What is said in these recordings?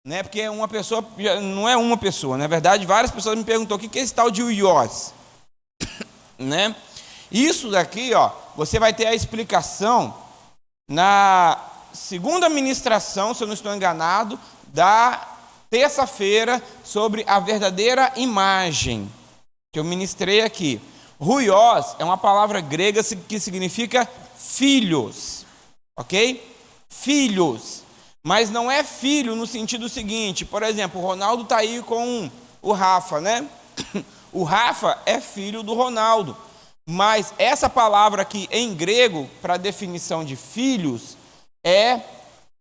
né? Porque uma pessoa, não é uma pessoa, na verdade várias pessoas me perguntou o que é esse tal de huios, né? Isso daqui, ó, você vai ter a explicação na segunda ministração, se eu não estou enganado, da terça-feira, sobre a verdadeira imagem, que eu ministrei aqui. Huios é uma palavra grega que significa filhos, ok? Filhos, mas não é filho no sentido seguinte, por exemplo, o Ronaldo está aí com o Rafa, né? O Rafa é filho do Ronaldo, mas essa palavra aqui em grego, para definição de filhos, é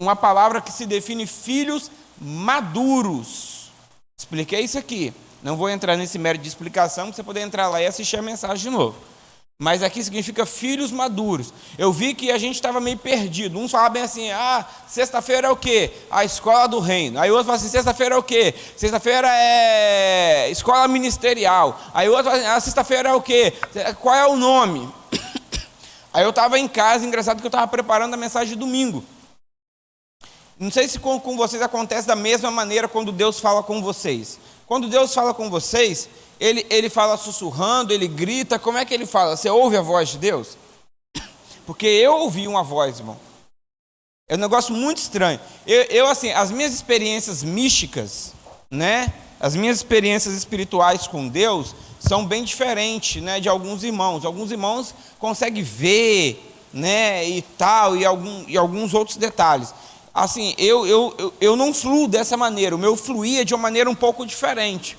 uma palavra que se define filhos maduros. Expliquei isso aqui. Não vou entrar nesse mérito de explicação, para você poder entrar lá e assistir a mensagem de novo. Mas aqui significa filhos maduros. Eu vi que a gente estava meio perdido. Uns falavam bem assim, sexta-feira é o quê? A escola do reino. Aí outro fala assim, sexta-feira é o quê? Sexta-feira é escola ministerial. Aí outro fala assim, sexta-feira é o quê? Qual é o nome? Aí eu estava em casa, engraçado que eu estava preparando a mensagem de domingo. Não sei se com vocês acontece da mesma maneira quando Deus fala com vocês. Quando Deus fala com vocês, ele fala sussurrando, ele grita. Como é que ele fala? Você ouve a voz de Deus? Porque eu ouvi uma voz, irmão. É um negócio muito estranho. Eu assim, as minhas experiências místicas, né? As minhas experiências espirituais com Deus são bem diferentes, né, de alguns irmãos. Alguns irmãos conseguem ver, né, e tal, e alguns outros detalhes. Assim, eu não fluo dessa maneira. O meu fluir é de uma maneira um pouco diferente.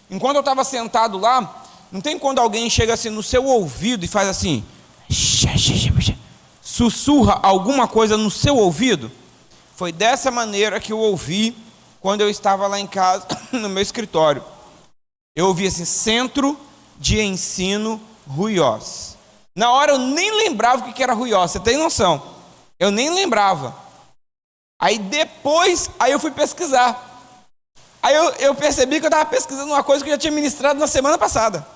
Enquanto eu estava sentado lá, não tem quando alguém chega assim no seu ouvido e faz assim, sussurra alguma coisa no seu ouvido? Foi dessa maneira que eu ouvi quando eu estava lá em casa, no meu escritório. Eu ouvi assim, Centro de Ensino Huios. Na hora eu nem lembrava o que era Huios, você tem noção? Eu nem lembrava. Aí depois, eu fui pesquisar. Aí eu percebi que eu estava pesquisando uma coisa que eu já tinha ministrado na semana passada.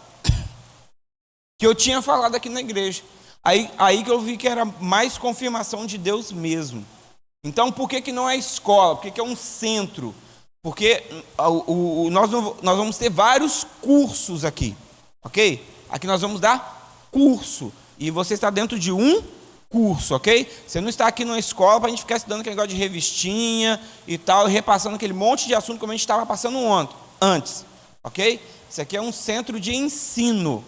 Que eu tinha falado aqui na igreja. Aí que eu vi que era mais confirmação de Deus mesmo. Então, por que não é escola? Por que é um centro? Porque nós vamos ter vários cursos aqui, ok? Aqui nós vamos dar curso. E você está dentro de um curso, ok? Você não está aqui numa escola para a gente ficar estudando aquele negócio de revistinha e tal, e repassando aquele monte de assunto como a gente estava passando antes, ok? Isso aqui é um centro de ensino,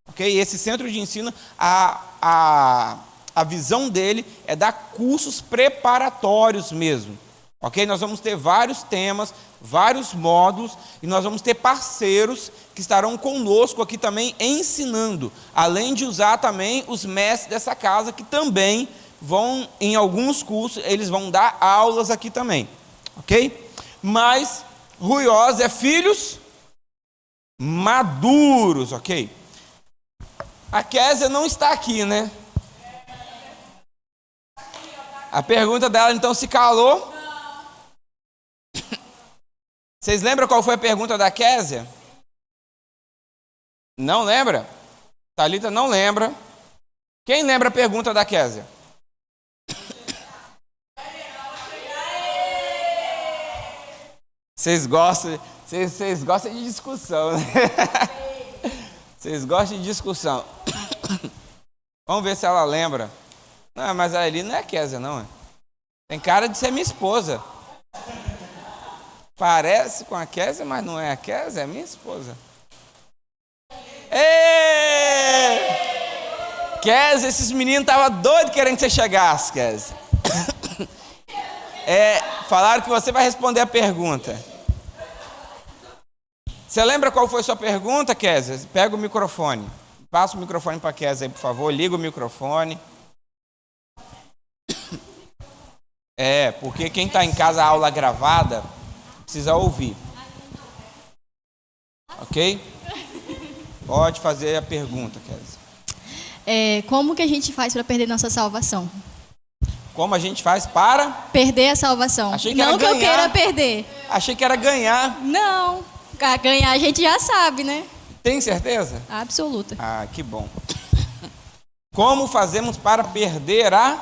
ok? Esse centro de ensino, a visão dele é dar cursos preparatórios mesmo, ok? Nós vamos ter vários temas, vários módulos, e nós vamos ter parceiros que estarão conosco aqui também ensinando, além de usar também os mestres dessa casa, que também vão, em alguns cursos, eles vão dar aulas aqui também, ok? Mas, Huios é filhos maduros, ok? A Késia não está aqui, né? A pergunta dela, então, se calou. Vocês lembram qual foi a pergunta da Késia? Não lembra? Thalita não lembra. Quem lembra a pergunta da Késia? Vocês gostam de discussão, né? Vocês gostam de discussão. Vamos ver se ela lembra. Não, mas ali não é Késia, não. É? Tem cara de ser minha esposa. Parece com a Késia, mas não é a Késia, é minha esposa. Ei! Késia, esses meninos estavam doidos querendo que você chegasse, Késia. Falaram que você vai responder a pergunta. Você lembra qual foi a sua pergunta, Késia? Pega o microfone. Passa o microfone para a Késia aí, por favor. Liga o microfone. Porque quem está em casa, a aula gravada, precisa ouvir. Ok? Pode fazer a pergunta, Késia. Como que a gente faz para perder nossa salvação? Como a gente faz para? Perder a salvação. Achei que não era que ganhar. eu queira perder. Achei que era ganhar. Não. Ganhar a gente já sabe, né? Tem certeza? Absoluta. Ah, que bom. Como fazemos para perder a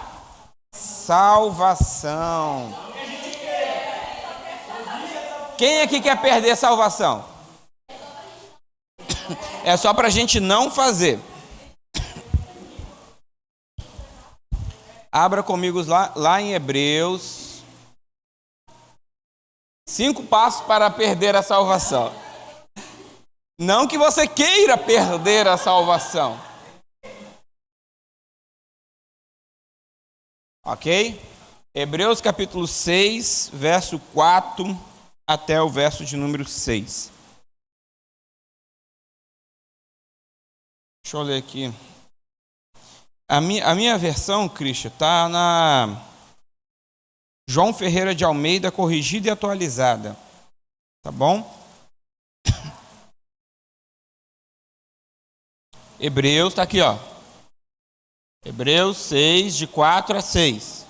salvação? Quem aqui quer perder a salvação? É só para a gente não fazer. Abra comigo lá em Hebreus. 5 passos para perder a salvação. Não que você queira perder a salvação. Ok? Hebreus capítulo 6, verso 4 até o verso de número 6. Deixa eu ler aqui. A minha versão, Cristian, está na João Ferreira de Almeida, corrigida e atualizada. Tá bom? Hebreus, está aqui, ó. Hebreus 6, de 4 a 6.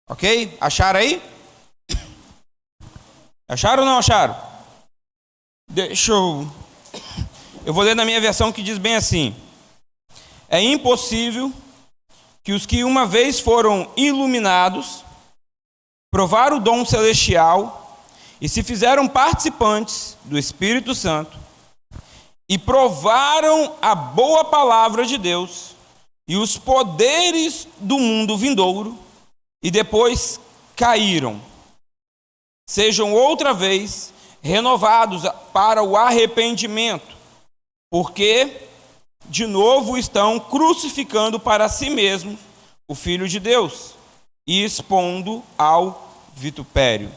Ok? Acharam aí? Acharam ou não acharam? Eu vou ler na minha versão que diz bem assim: é impossível que os que uma vez foram iluminados, provaram o dom celestial e se fizeram participantes do Espírito Santo e provaram a boa palavra de Deus e os poderes do mundo vindouro e depois caíram, sejam outra vez renovados para o arrependimento, porque de novo estão crucificando para si mesmos o Filho de Deus e expondo ao vitupério.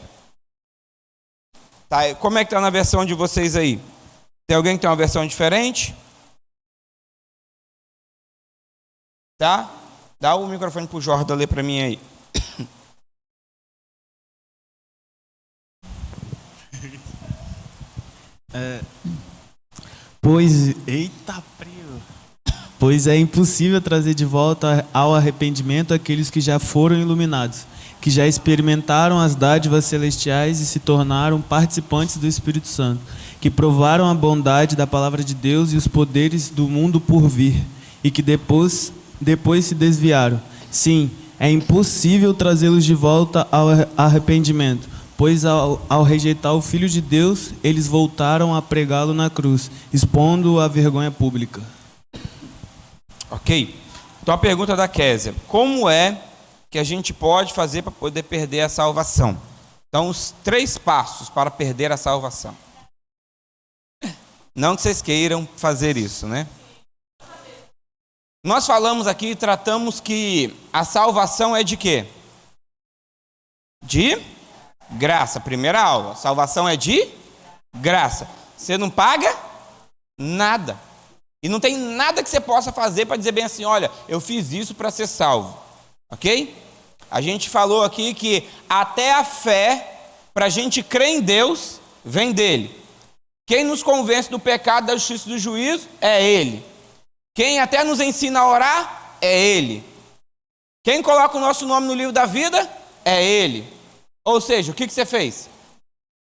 Tá, como é que está na versão de vocês aí? Tem alguém que tem uma versão diferente? Tá? Dá o microfone para o Jordan ler para mim aí. Pois é impossível trazer de volta ao arrependimento aqueles que já foram iluminados, que já experimentaram as dádivas celestiais e se tornaram participantes do Espírito Santo, que provaram a bondade da palavra de Deus e os poderes do mundo por vir, e que depois se desviaram. Sim, é impossível trazê-los de volta ao arrependimento, pois ao rejeitar o Filho de Deus, eles voltaram a pregá-lo na cruz, expondo-o à vergonha pública. Ok? Então a pergunta da Késia: como é que a gente pode fazer para poder perder a salvação? Então, os 3 passos para perder a salvação. Não que vocês queiram fazer isso, né? Nós falamos aqui, tratamos que a salvação é de quê? De graça. Primeira aula. Salvação é de graça. Você não paga nada. E não tem nada que você possa fazer para dizer bem assim: olha, eu fiz isso para ser salvo. Ok? A gente falou aqui que até a fé, para a gente crer em Deus, vem dele. Quem nos convence do pecado, da justiça e do juízo é ele. Quem até nos ensina a orar é ele. Quem coloca o nosso nome no livro da vida é ele. Ou seja, o que você fez?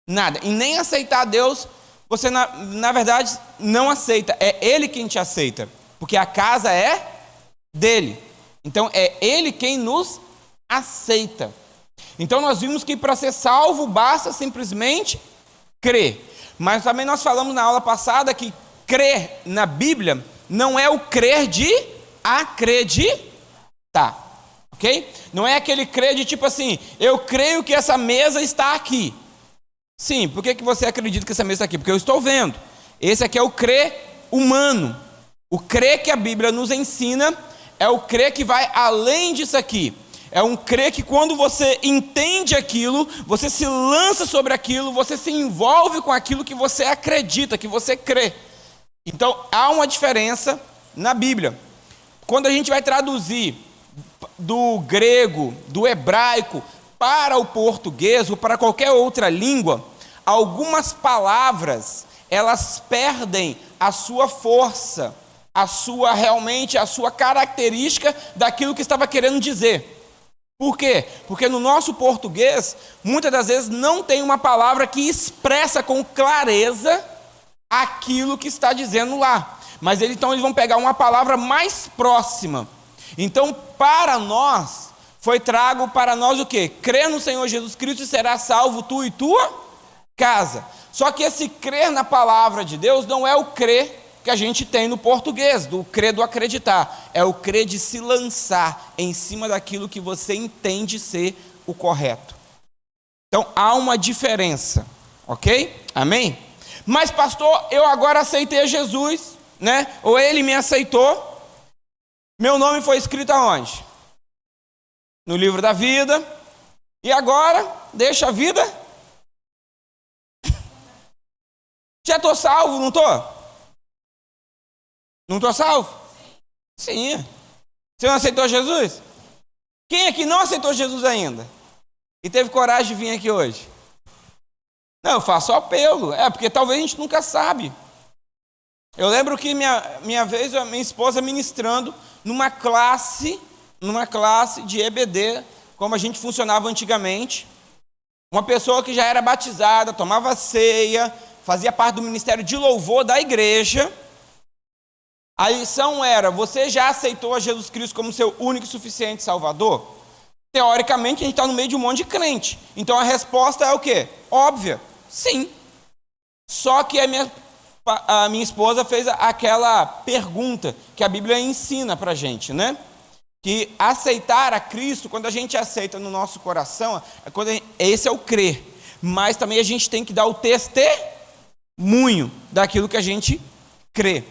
Nada. E nem aceitar Deus, você na verdade não aceita. É ele quem te aceita, porque a casa é dele. Então é ele quem nos aceita. Então nós vimos que para ser salvo basta simplesmente crer. Mas também nós falamos na aula passada que crer na Bíblia não é o crer de acreditar. Ok? Não é aquele crer de tipo assim: eu creio que essa mesa está aqui. Sim, por que você acredita que essa mesa está aqui? Porque eu estou vendo. Esse aqui é o crer humano. O crer que a Bíblia nos ensina é o crer que vai além disso aqui. É um crer que quando você entende aquilo, você se lança sobre aquilo, você se envolve com aquilo que você acredita, que você crê. Então, há uma diferença na Bíblia. Quando a gente vai traduzir do grego, do hebraico, para o português ou para qualquer outra língua, algumas palavras, elas perdem a sua força, a sua característica daquilo que estava querendo dizer. Por quê? Porque no nosso português, muitas das vezes não tem uma palavra que expressa com clareza aquilo que está dizendo lá. Mas então eles vão pegar uma palavra mais próxima. Então, para nós, foi trago para nós o quê? Crer no Senhor Jesus Cristo e será salvo tu e tua casa. Só que esse crer na palavra de Deus não é o crer que a gente tem no português, do crer do acreditar. É o crer de se lançar em cima daquilo que você entende ser o correto. Então, há uma diferença, ok? Amém? Mas, pastor, eu agora aceitei Jesus, né? Ou ele me aceitou. Meu nome foi escrito aonde? No livro da vida. E agora, deixa a vida. Já estou salvo, não estou? Não estou salvo? Sim. Você não aceitou Jesus? Quem aqui não aceitou Jesus ainda? E teve coragem de vir aqui hoje? Não, eu faço apelo. Porque talvez a gente nunca sabe. Eu lembro que minha vez, a minha esposa ministrando numa classe de EBD, como a gente funcionava antigamente. Uma pessoa que já era batizada, tomava ceia, fazia parte do ministério de louvor da igreja. A lição era: você já aceitou a Jesus Cristo como seu único e suficiente Salvador? Teoricamente, a gente está no meio de um monte de crente. Então a resposta é o quê? Óbvia, sim. Só que a minha esposa fez aquela pergunta que a Bíblia ensina para a gente, né? Que aceitar a Cristo, quando a gente aceita no nosso coração, esse é o crer. Mas também a gente tem que dar o testemunho daquilo que a gente crê.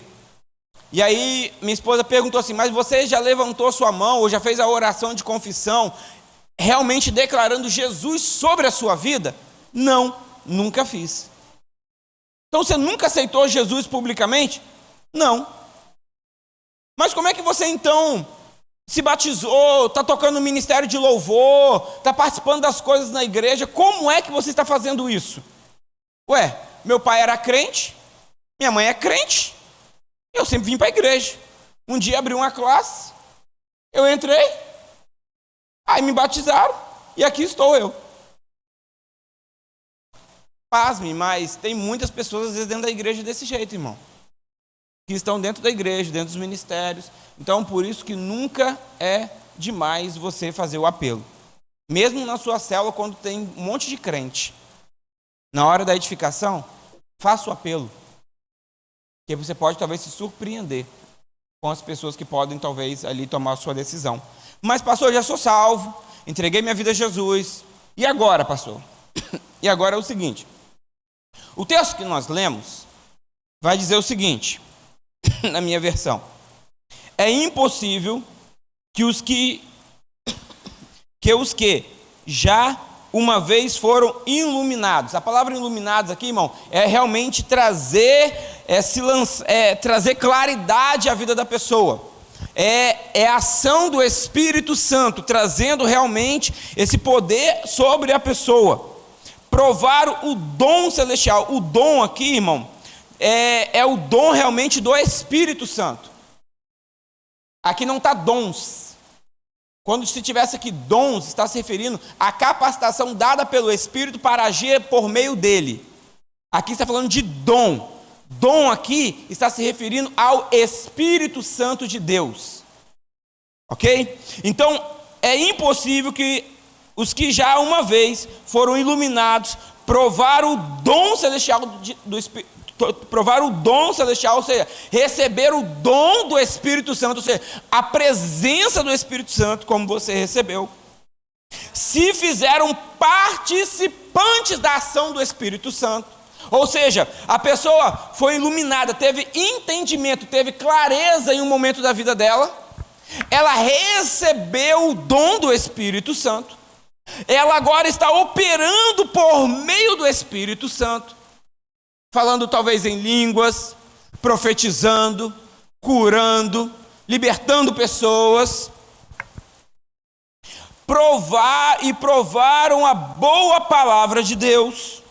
E aí minha esposa perguntou assim: mas você já levantou sua mão ou já fez a oração de confissão, realmente declarando Jesus sobre a sua vida? Não, nunca fiz. Então você nunca aceitou Jesus publicamente? Não. Mas como é que você então se batizou, está tocando no ministério de louvor, está participando das coisas na igreja? Como é que você está fazendo isso? Ué, meu pai era crente, minha mãe é crente, eu sempre vim para a igreja. Um dia abri uma classe, eu entrei, aí me batizaram e aqui estou eu. Pasme, mas tem muitas pessoas às vezes dentro da igreja desse jeito, irmão. Que estão dentro da igreja, dentro dos ministérios. Então, por isso que nunca é demais você fazer o apelo. Mesmo na sua célula, quando tem um monte de crente. Na hora da edificação, faça o apelo. Porque você pode talvez se surpreender com as pessoas que podem talvez ali tomar a sua decisão. Mas, pastor, eu já sou salvo, entreguei minha vida a Jesus. E agora, pastor? E agora é o seguinte. O texto que nós lemos vai dizer o seguinte, na minha versão: é impossível que os que já uma vez foram iluminados. A palavra iluminados aqui, irmão, é realmente trazer claridade à vida da pessoa. É a ação do Espírito Santo, trazendo realmente esse poder sobre a pessoa. Provar o dom celestial. O dom aqui, irmão, é o dom realmente do Espírito Santo. Aqui não está dons. Quando se tivesse aqui dons, está se referindo à capacitação dada pelo Espírito para agir por meio dele. Aqui está falando de dom. Dom aqui está se referindo ao Espírito Santo de Deus. Ok? Então, é impossível que os que já uma vez foram iluminados provar o dom celestial do Espírito, provar o dom celestial, ou seja, receber o dom do Espírito Santo, ou seja, a presença do Espírito Santo como você recebeu, se fizeram participantes da ação do Espírito Santo. Ou seja, a pessoa foi iluminada, teve entendimento, teve clareza em um momento da vida dela, ela recebeu o dom do Espírito Santo, ela agora está operando por meio do Espírito Santo, falando talvez em línguas, profetizando, curando, libertando pessoas. Provaram a boa palavra de Deus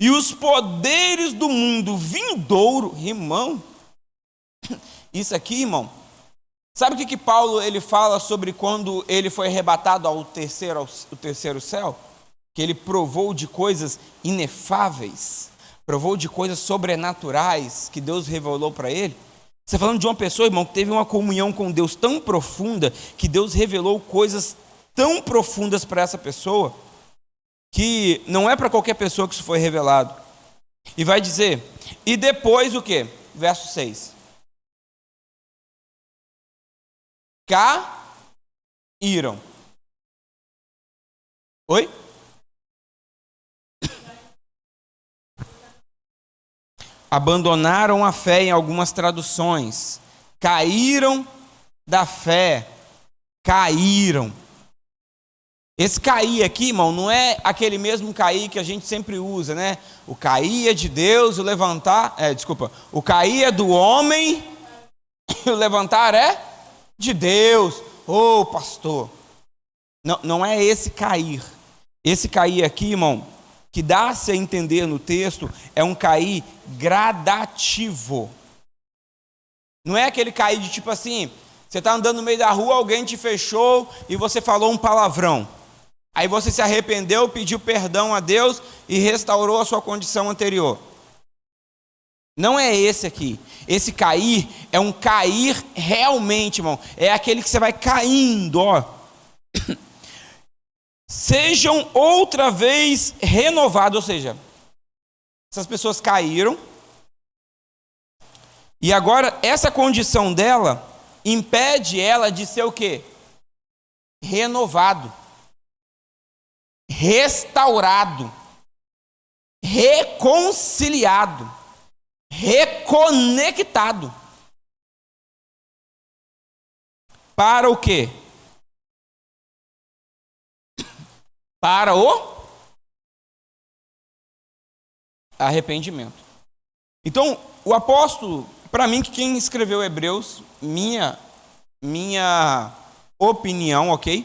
e os poderes do mundo vindouro. Irmão, isso aqui, irmão, sabe o que Paulo ele fala sobre quando ele foi arrebatado ao terceiro céu? Que ele provou de coisas inefáveis, provou de coisas sobrenaturais que Deus revelou para ele. Você está falando de uma pessoa, irmão, que teve uma comunhão com Deus tão profunda, que Deus revelou coisas tão profundas para essa pessoa, que não é para qualquer pessoa que isso foi revelado. E vai dizer, e depois o quê? Verso 6. Caíram. Oi? Abandonaram a fé em algumas traduções. Caíram da fé. Caíram. Esse cair aqui, irmão, não é aquele mesmo cair que a gente sempre usa, né? O cair é de Deus, o levantar... o cair é do homem e o levantar é de Deus. Ô, pastor. Não é esse cair. Esse cair aqui, irmão, que dá-se a entender no texto, é um cair gradativo. Não é aquele cair de tipo assim, você está andando no meio da rua, alguém te fechou e você falou um palavrão. Aí você se arrependeu, pediu perdão a Deus e restaurou a sua condição anterior. Não é esse aqui. Esse cair é um cair realmente, irmão. É aquele que você vai caindo, ó. Sejam outra vez renovados, ou seja, essas pessoas caíram e agora essa condição dela impede ela de ser o quê? Renovado, restaurado, reconciliado, reconectado. Para o quê? Para o arrependimento. Então, o apóstolo, para mim, que quem escreveu Hebreus, minha opinião, ok?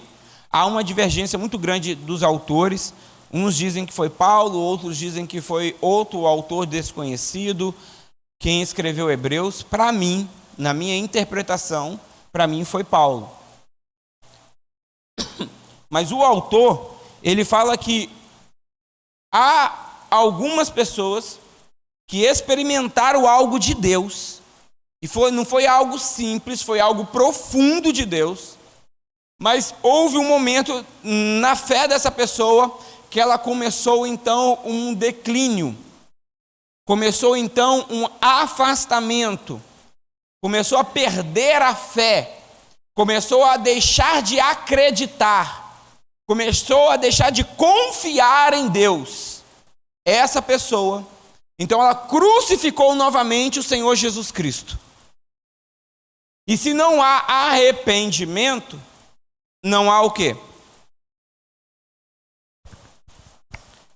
Há uma divergência muito grande dos autores. Uns dizem que foi Paulo, outros dizem que foi outro autor desconhecido quem escreveu Hebreus. Para mim, na minha interpretação, para mim foi Paulo. Mas o autor, ele fala que há algumas pessoas que experimentaram algo de Deus. E não foi algo simples, foi algo profundo de Deus. Mas houve um momento na fé dessa pessoa que ela começou então um declínio. Começou então um afastamento. Começou a perder a fé. Começou a deixar de acreditar. Começou a deixar de confiar em Deus. Essa pessoa, então ela crucificou novamente o Senhor Jesus Cristo. E se não há arrependimento, não há o quê?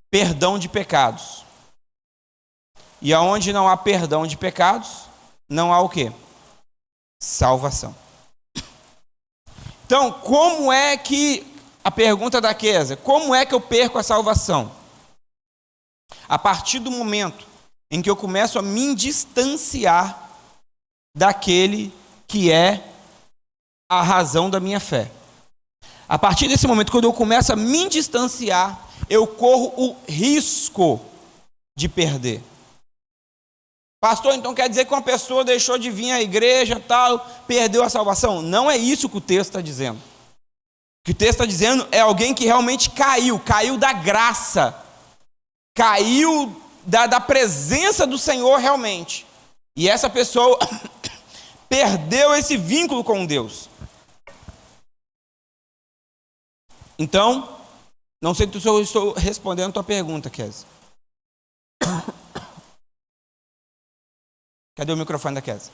Perdão de pecados. E aonde não há perdão de pecados, não há o quê? Salvação. Então, como é que, a pergunta da Kézia, como é que eu perco a salvação? A partir do momento em que eu começo a me distanciar daquele que é a razão da minha fé. A partir desse momento, quando eu começo a me distanciar, eu corro o risco de perder. Pastor, então quer dizer que uma pessoa deixou de vir à igreja, tal, perdeu a salvação? Não é isso que o texto está dizendo. O que o texto está dizendo é alguém que realmente caiu da graça, caiu da presença do Senhor realmente. E essa pessoa perdeu esse vínculo com Deus. Então, não sei se eu estou respondendo a tua pergunta, Kézia. Cadê o microfone da Kézia?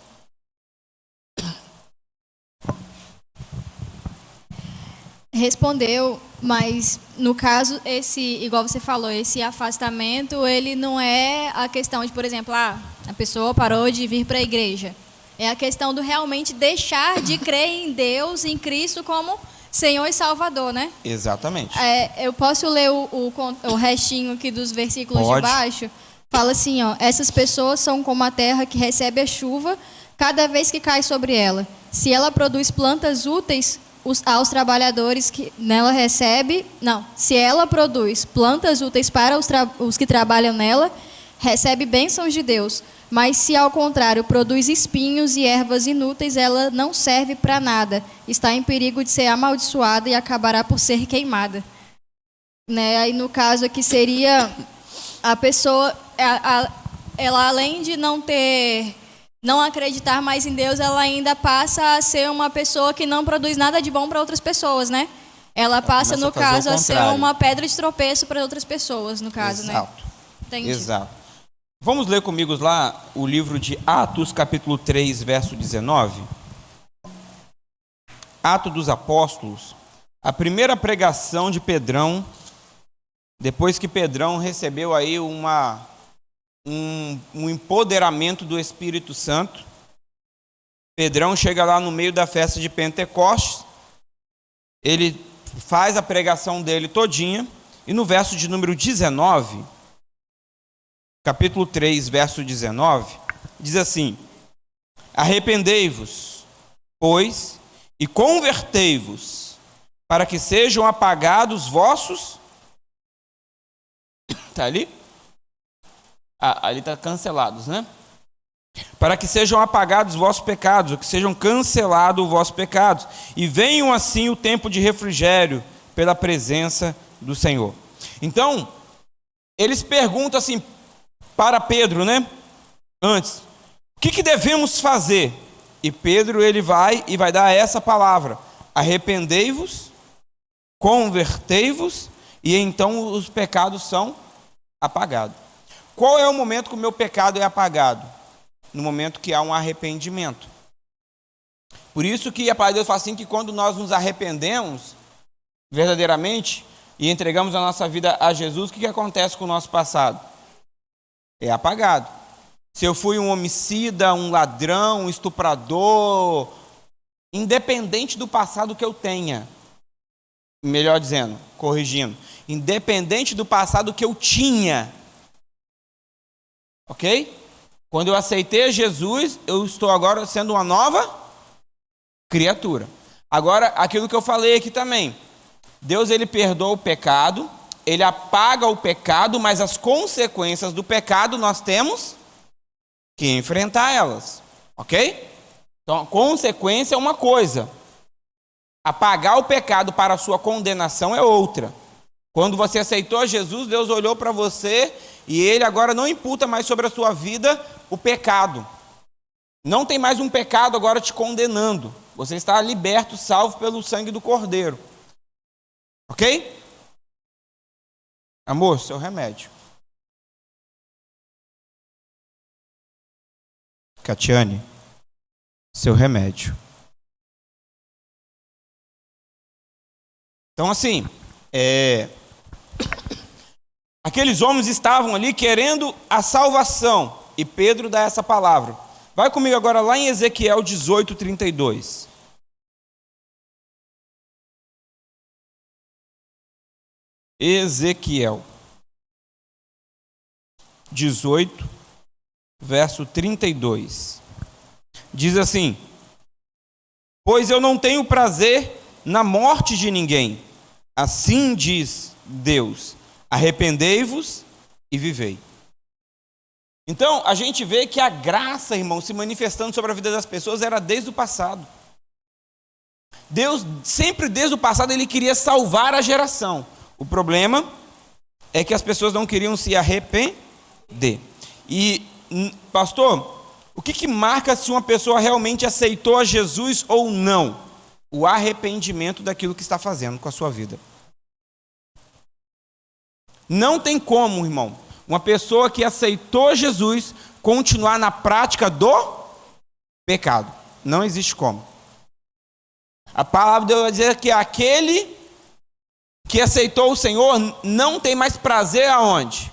Respondeu, mas no caso, igual você falou, esse afastamento, ele não é a questão de, por exemplo, a pessoa parou de vir para a igreja. É a questão do realmente deixar de crer em Deus, em Cristo, como Senhor e Salvador, né? Exatamente. Eu posso ler o restinho aqui dos versículos Pode. de baixo? Fala assim, ó, essas pessoas são como a terra que recebe a chuva cada vez que cai sobre ela. Se ela produz plantas úteis aos trabalhadores que nela recebe... Não, se ela produz plantas úteis para os que trabalham nela, recebe bênçãos de Deus. Mas se, ao contrário, produz espinhos e ervas inúteis, ela não serve para nada. Está em perigo de ser amaldiçoada e acabará por ser queimada. né? Aí no caso aqui seria a pessoa, ela além de não acreditar mais em Deus, ela ainda passa a ser uma pessoa que não produz nada de bom para outras pessoas, né? Ela passa, no caso, a ser uma pedra de tropeço para outras pessoas, no caso, né? Entendi. Exato. Vamos ler comigo lá o livro de Atos, capítulo 3, verso 19. Atos dos Apóstolos, a primeira pregação de Pedrão, depois que Pedrão recebeu aí um empoderamento do Espírito Santo. Pedrão chega lá no meio da festa de Pentecostes, ele faz a pregação dele todinha, e no verso de número 19, capítulo 3, verso 19, diz assim: arrependei-vos, pois, e convertei-vos, para que sejam apagados vossos... Está ali? Ali está cancelados, né? Para que sejam apagados os vossos pecados, ou que sejam cancelados os vossos pecados, e venham assim o tempo de refrigério pela presença do Senhor. Então, eles perguntam assim para Pedro, né? Antes, o que devemos fazer? E Pedro, ele vai dar essa palavra: arrependei-vos, convertei-vos, e então os pecados são apagados. Qual é o momento que o meu pecado é apagado? No momento que há um arrependimento. Por isso que a palavra de Deus fala assim, que quando nós nos arrependemos verdadeiramente e entregamos a nossa vida a Jesus, o que acontece com o nosso passado? É apagado. Se eu fui um homicida, um ladrão, um estuprador, independente do passado que eu tenha, melhor dizendo, corrigindo, independente do passado que eu tinha, ok? Quando eu aceitei Jesus, eu estou agora sendo uma nova criatura. Agora, aquilo que eu falei aqui também, Deus, ele perdoa o pecado, ele apaga o pecado, mas as consequências do pecado nós temos que enfrentar elas, ok? Então, a consequência é uma coisa, apagar o pecado para a sua condenação é outra. Quando você aceitou Jesus, Deus olhou para você e ele agora não imputa mais sobre a sua vida o pecado. Não tem mais um pecado agora te condenando. Você está liberto, salvo pelo sangue do Cordeiro. Ok? Amor, seu remédio. Catiane, seu remédio. Então, assim, aqueles homens estavam ali querendo a salvação, e Pedro dá essa palavra. Vai comigo agora lá em Ezequiel 18:32. Ezequiel 18, verso 32. Diz assim: pois eu não tenho prazer na morte de ninguém, assim diz Deus, arrependei-vos e vivei. Então, a gente vê que a graça, irmão, se manifestando sobre a vida das pessoas era desde o passado. Deus, sempre desde o passado, ele queria salvar a geração. O problema é que as pessoas não queriam se arrepender. E, pastor, o que marca se uma pessoa realmente aceitou a Jesus ou não? O arrependimento daquilo que está fazendo com a sua vida. Não tem como, irmão, uma pessoa que aceitou Jesus continuar na prática do pecado. Não existe como. A palavra de Deus vai dizer que aquele que aceitou o Senhor não tem mais prazer aonde?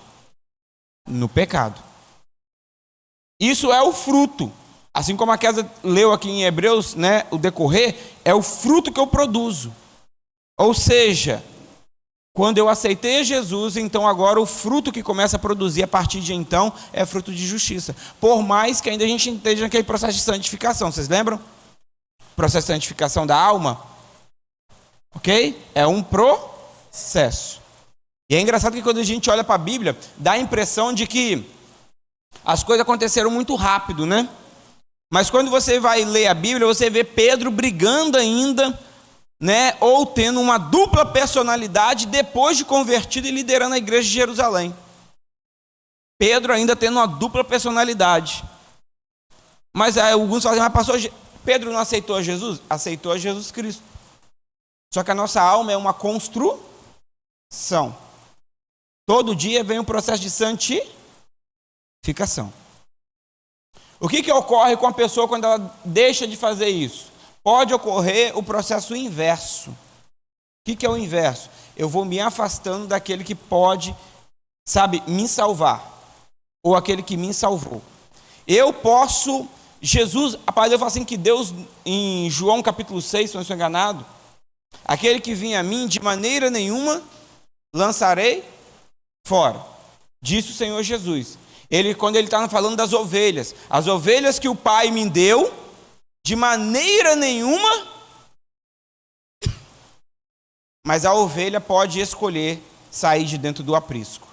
No pecado. Isso é o fruto. Assim como a Kézia leu aqui em Hebreus, né, o decorrer, é o fruto que eu produzo. Ou seja, quando eu aceitei Jesus, então agora o fruto que começa a produzir a partir de então é fruto de justiça. Por mais que ainda a gente esteja naquele processo de santificação. Vocês lembram? Processo de santificação da alma. Ok? É um processo. E é engraçado que quando a gente olha para a Bíblia, dá a impressão de que as coisas aconteceram muito rápido, né? Mas quando você vai ler a Bíblia, você vê Pedro brigando ainda, né, ou tendo uma dupla personalidade depois de convertido e liderando a igreja de Jerusalém. Pedro ainda tendo uma dupla personalidade. Mas aí alguns falam, mas pastor, Pedro não aceitou a Jesus? Aceitou a Jesus Cristo. Só que a nossa alma é uma construção. Todo dia vem um processo de santificação. O que ocorre com a pessoa quando ela deixa de fazer isso? Pode ocorrer o processo inverso. O que é o inverso? Eu vou me afastando daquele que pode, me salvar. Ou aquele que me salvou. Eu posso... Jesus, a palavra fala assim que Deus, em João capítulo 6, se não estou enganado, aquele que vinha a mim, de maneira nenhuma lançarei fora. Disse o Senhor Jesus. Quando ele está falando das ovelhas, as ovelhas que o Pai me deu, de maneira nenhuma, mas a ovelha pode escolher sair de dentro do aprisco.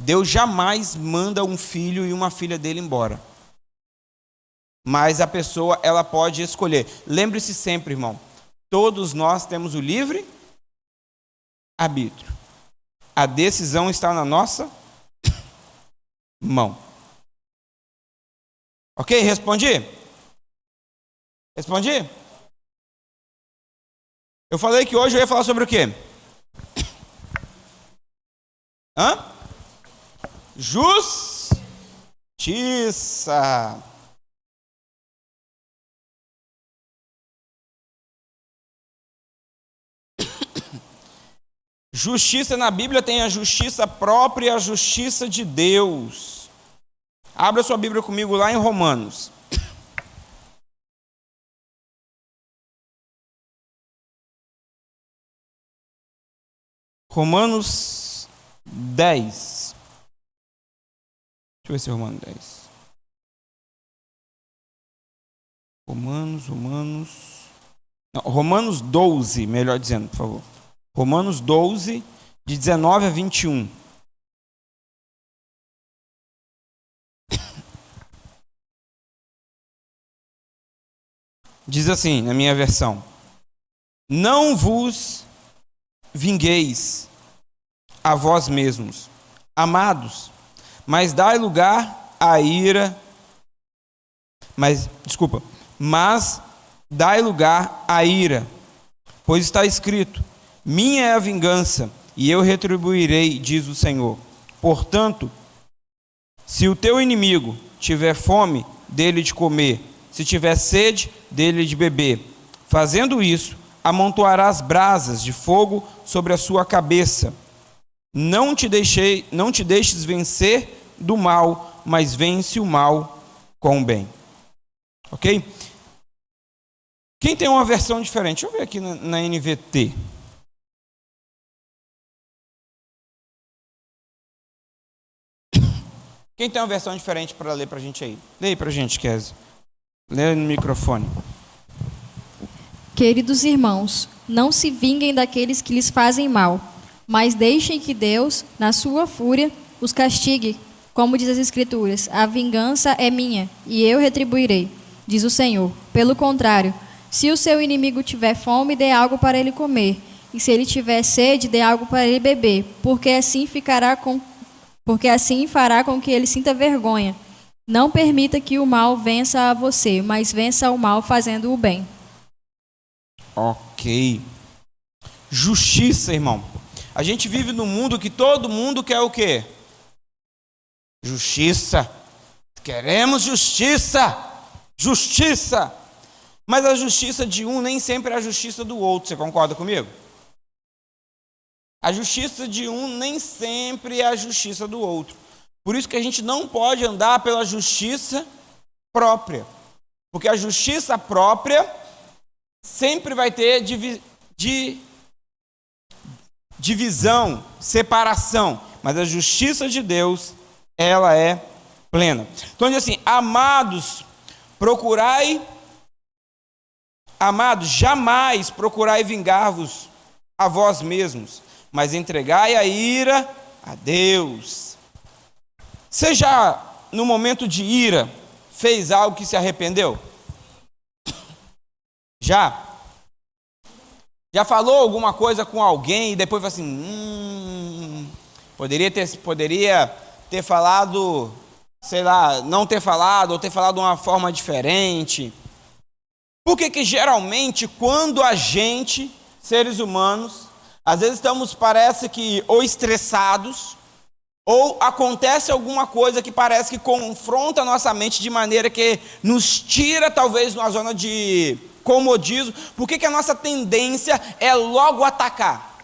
Deus jamais manda um filho e uma filha dele embora. Mas a pessoa, ela pode escolher. Lembre-se sempre, irmão, todos nós temos o livre arbítrio. A decisão está na nossa mão. Ok? Respondi? Respondi? Eu falei que hoje eu ia falar sobre o quê? Justiça. Justiça na Bíblia tem a justiça própria e a justiça de Deus. Abra sua Bíblia comigo lá em Romanos. Romanos 10. Deixa eu ver se é Romanos 10. Romanos 12, melhor dizendo, por favor. Romanos 12, de 19 a 21. Diz assim, na minha versão: não vos vingueis a vós mesmos, amados, mas dai lugar à ira, mas dai lugar à ira, pois está escrito: minha é a vingança, e eu retribuirei, diz o Senhor. Portanto, se o teu inimigo tiver fome, dele de comer, se tiver sede, dele de beber. Fazendo isso, amontoarás brasas de fogo sobre a sua cabeça. Não te deixes vencer do mal, mas vence o mal com o bem. Ok? Quem tem uma versão diferente? Deixa eu ver aqui na NVT. Quem tem uma versão diferente para ler para a gente aí? Lê aí para a gente, Kézia. Lê no microfone. Queridos irmãos, não se vinguem daqueles que lhes fazem mal, mas deixem que Deus, na sua fúria, os castigue. Como diz as Escrituras, a vingança é minha, e eu retribuirei, diz o Senhor. Pelo contrário, se o seu inimigo tiver fome, dê algo para ele comer, e se ele tiver sede, dê algo para ele beber, porque assim fará com que ele sinta vergonha. Não permita que o mal vença a você, mas vença o mal fazendo o bem. Ok. Justiça, irmão. A gente vive num mundo que todo mundo quer o quê? Justiça. Queremos justiça. Justiça. Mas a justiça de um nem sempre é a justiça do outro. Você concorda comigo? A justiça de um nem sempre é a justiça do outro. Por isso que a gente não pode andar pela justiça própria. Porque a justiça própria sempre vai ter divisão, separação. Mas a justiça de Deus, ela é plena. Então diz assim: amados, jamais procurai vingar-vos a vós mesmos, mas entregai a ira a Deus. Você já, no momento de ira, fez algo que se arrependeu? Já? Já falou alguma coisa com alguém e depois falou assim, poderia ter falado, sei lá, não ter falado, ou ter falado de uma forma diferente? Por que geralmente quando a gente, seres humanos, às vezes parece que ou estressados, ou acontece alguma coisa que parece que confronta a nossa mente de maneira que nos tira talvez uma zona de comodismo, por que a nossa tendência é logo atacar?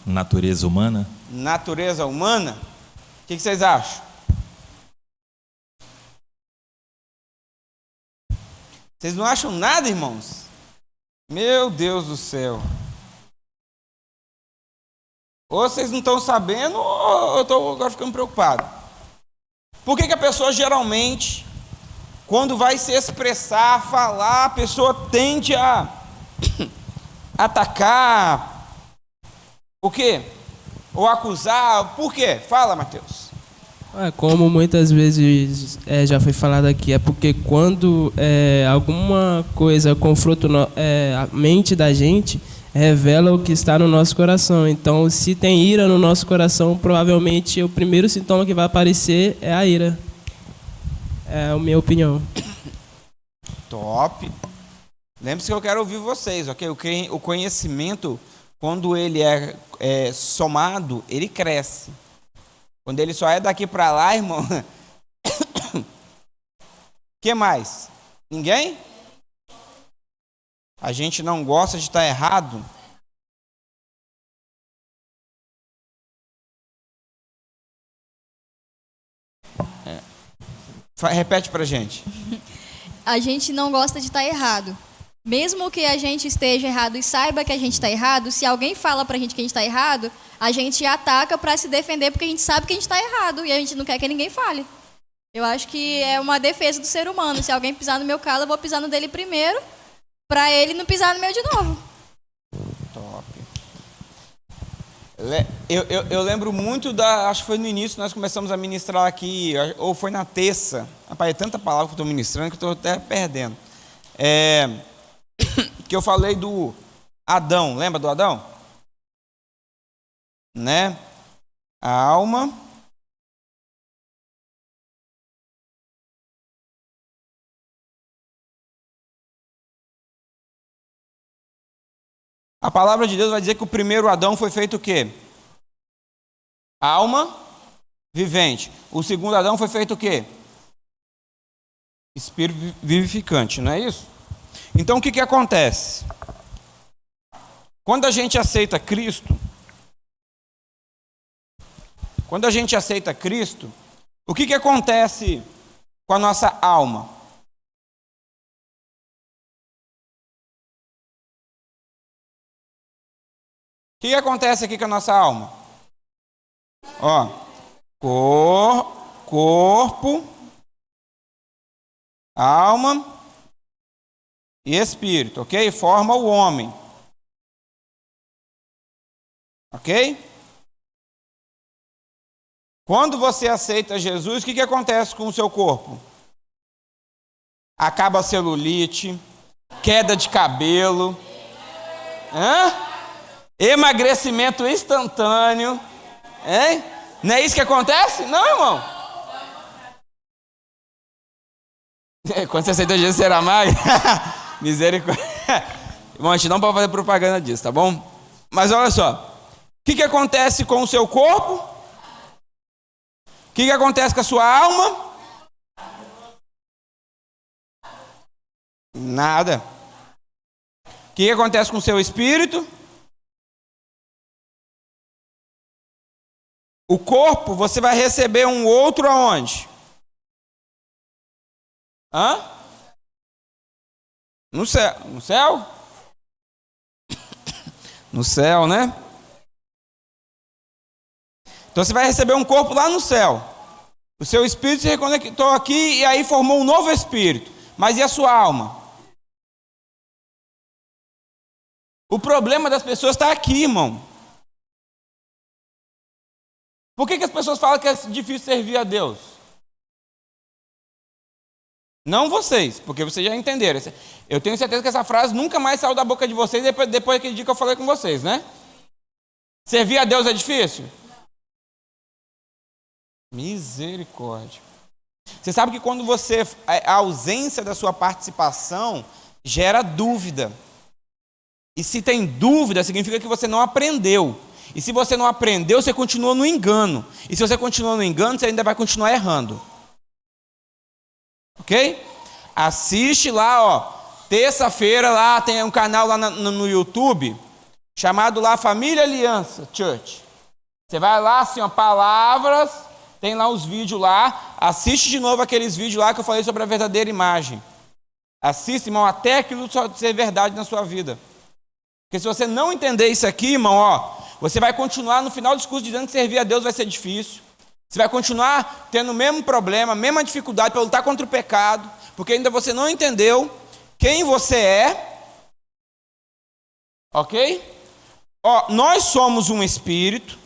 Natureza humana? Natureza humana? O que vocês acham? Vocês não acham nada, irmãos? Meu Deus do céu. Ou vocês não estão sabendo, ou eu estou agora ficando preocupado. Por que a pessoa geralmente, quando vai se expressar, falar, a pessoa tende a atacar? O quê? Ou acusar? Por quê? Fala, Mateus. Como muitas vezes já foi falado aqui, é porque quando alguma coisa confronta a mente da gente, revela o que está no nosso coração. Então, se tem ira no nosso coração, provavelmente o primeiro sintoma que vai aparecer é a ira. É a minha opinião. Top. Lembre-se que eu quero ouvir vocês, ok? O conhecimento, quando ele é somado, ele cresce. Quando ele só é daqui para lá, irmão. Que mais? Ninguém? A gente não gosta de estar errado? Repete pra gente. A gente não gosta de estar errado. Mesmo que a gente esteja errado e saiba que a gente está errado, se alguém fala pra gente que a gente está errado, a gente ataca para se defender porque a gente sabe que a gente está errado e a gente não quer que ninguém fale. Eu acho que é uma defesa do ser humano. Se alguém pisar no meu calo, eu vou pisar no dele primeiro, para ele não pisar no meu de novo. Top. Eu lembro muito acho que foi no início, nós começamos a ministrar aqui, ou foi na terça. Rapaz, é tanta palavra que eu estou ministrando que eu estou até perdendo. Que eu falei do Adão, lembra do Adão? Né? A alma. A palavra de Deus vai dizer que o primeiro Adão foi feito o quê? Alma vivente. O segundo Adão foi feito o quê? Espírito vivificante, não é isso? Então o que acontece? Quando a gente aceita Cristo, o que acontece com a nossa alma? O que acontece aqui com a nossa alma? Ó, corpo, alma e espírito, ok? Forma o homem. Ok? Quando você aceita Jesus, o que acontece com o seu corpo? Acaba a celulite, queda de cabelo, emagrecimento instantâneo, hein? Não é isso que acontece? Não, irmão? Quando você aceita Jesus, será mais? Misericórdia. Irmão, a gente não pode fazer propaganda disso, tá bom? Mas olha só. O que acontece com o seu corpo? O que acontece com a sua alma? Nada. O que acontece com o seu espírito? O corpo, você vai receber um outro aonde? No céu. No céu? No céu, né? Então você vai receber um corpo lá no céu. O seu espírito se reconectou aqui e aí formou um novo espírito. Mas e a sua alma? O problema das pessoas está aqui, irmão. Por que as pessoas falam que é difícil servir a Deus? Não vocês, porque vocês já entenderam. Eu tenho certeza que essa frase nunca mais saiu da boca de vocês depois daquele dia que eu falei com vocês, né? Servir a Deus é difícil? Misericórdia. Você sabe que quando a ausência da sua participação gera dúvida. E se tem dúvida, significa que você não aprendeu. E se você não aprendeu, você continua no engano. E se você continua no engano, você ainda vai continuar errando. Ok? Assiste lá, ó. Terça-feira lá tem um canal lá no YouTube chamado lá Família Aliança Church. Você vai lá, assim, ó, palavras, tem lá os vídeos lá. Assiste de novo aqueles vídeos lá que eu falei sobre a verdadeira imagem. Assista, irmão, até aquilo ser verdade na sua vida. Porque se você não entender isso aqui, irmão, ó, você vai continuar no final do discurso dizendo que servir a Deus vai ser difícil. Você vai continuar tendo o mesmo problema, a mesma dificuldade para lutar contra o pecado, porque ainda você não entendeu quem você é. Ok? Ó, nós somos um espírito,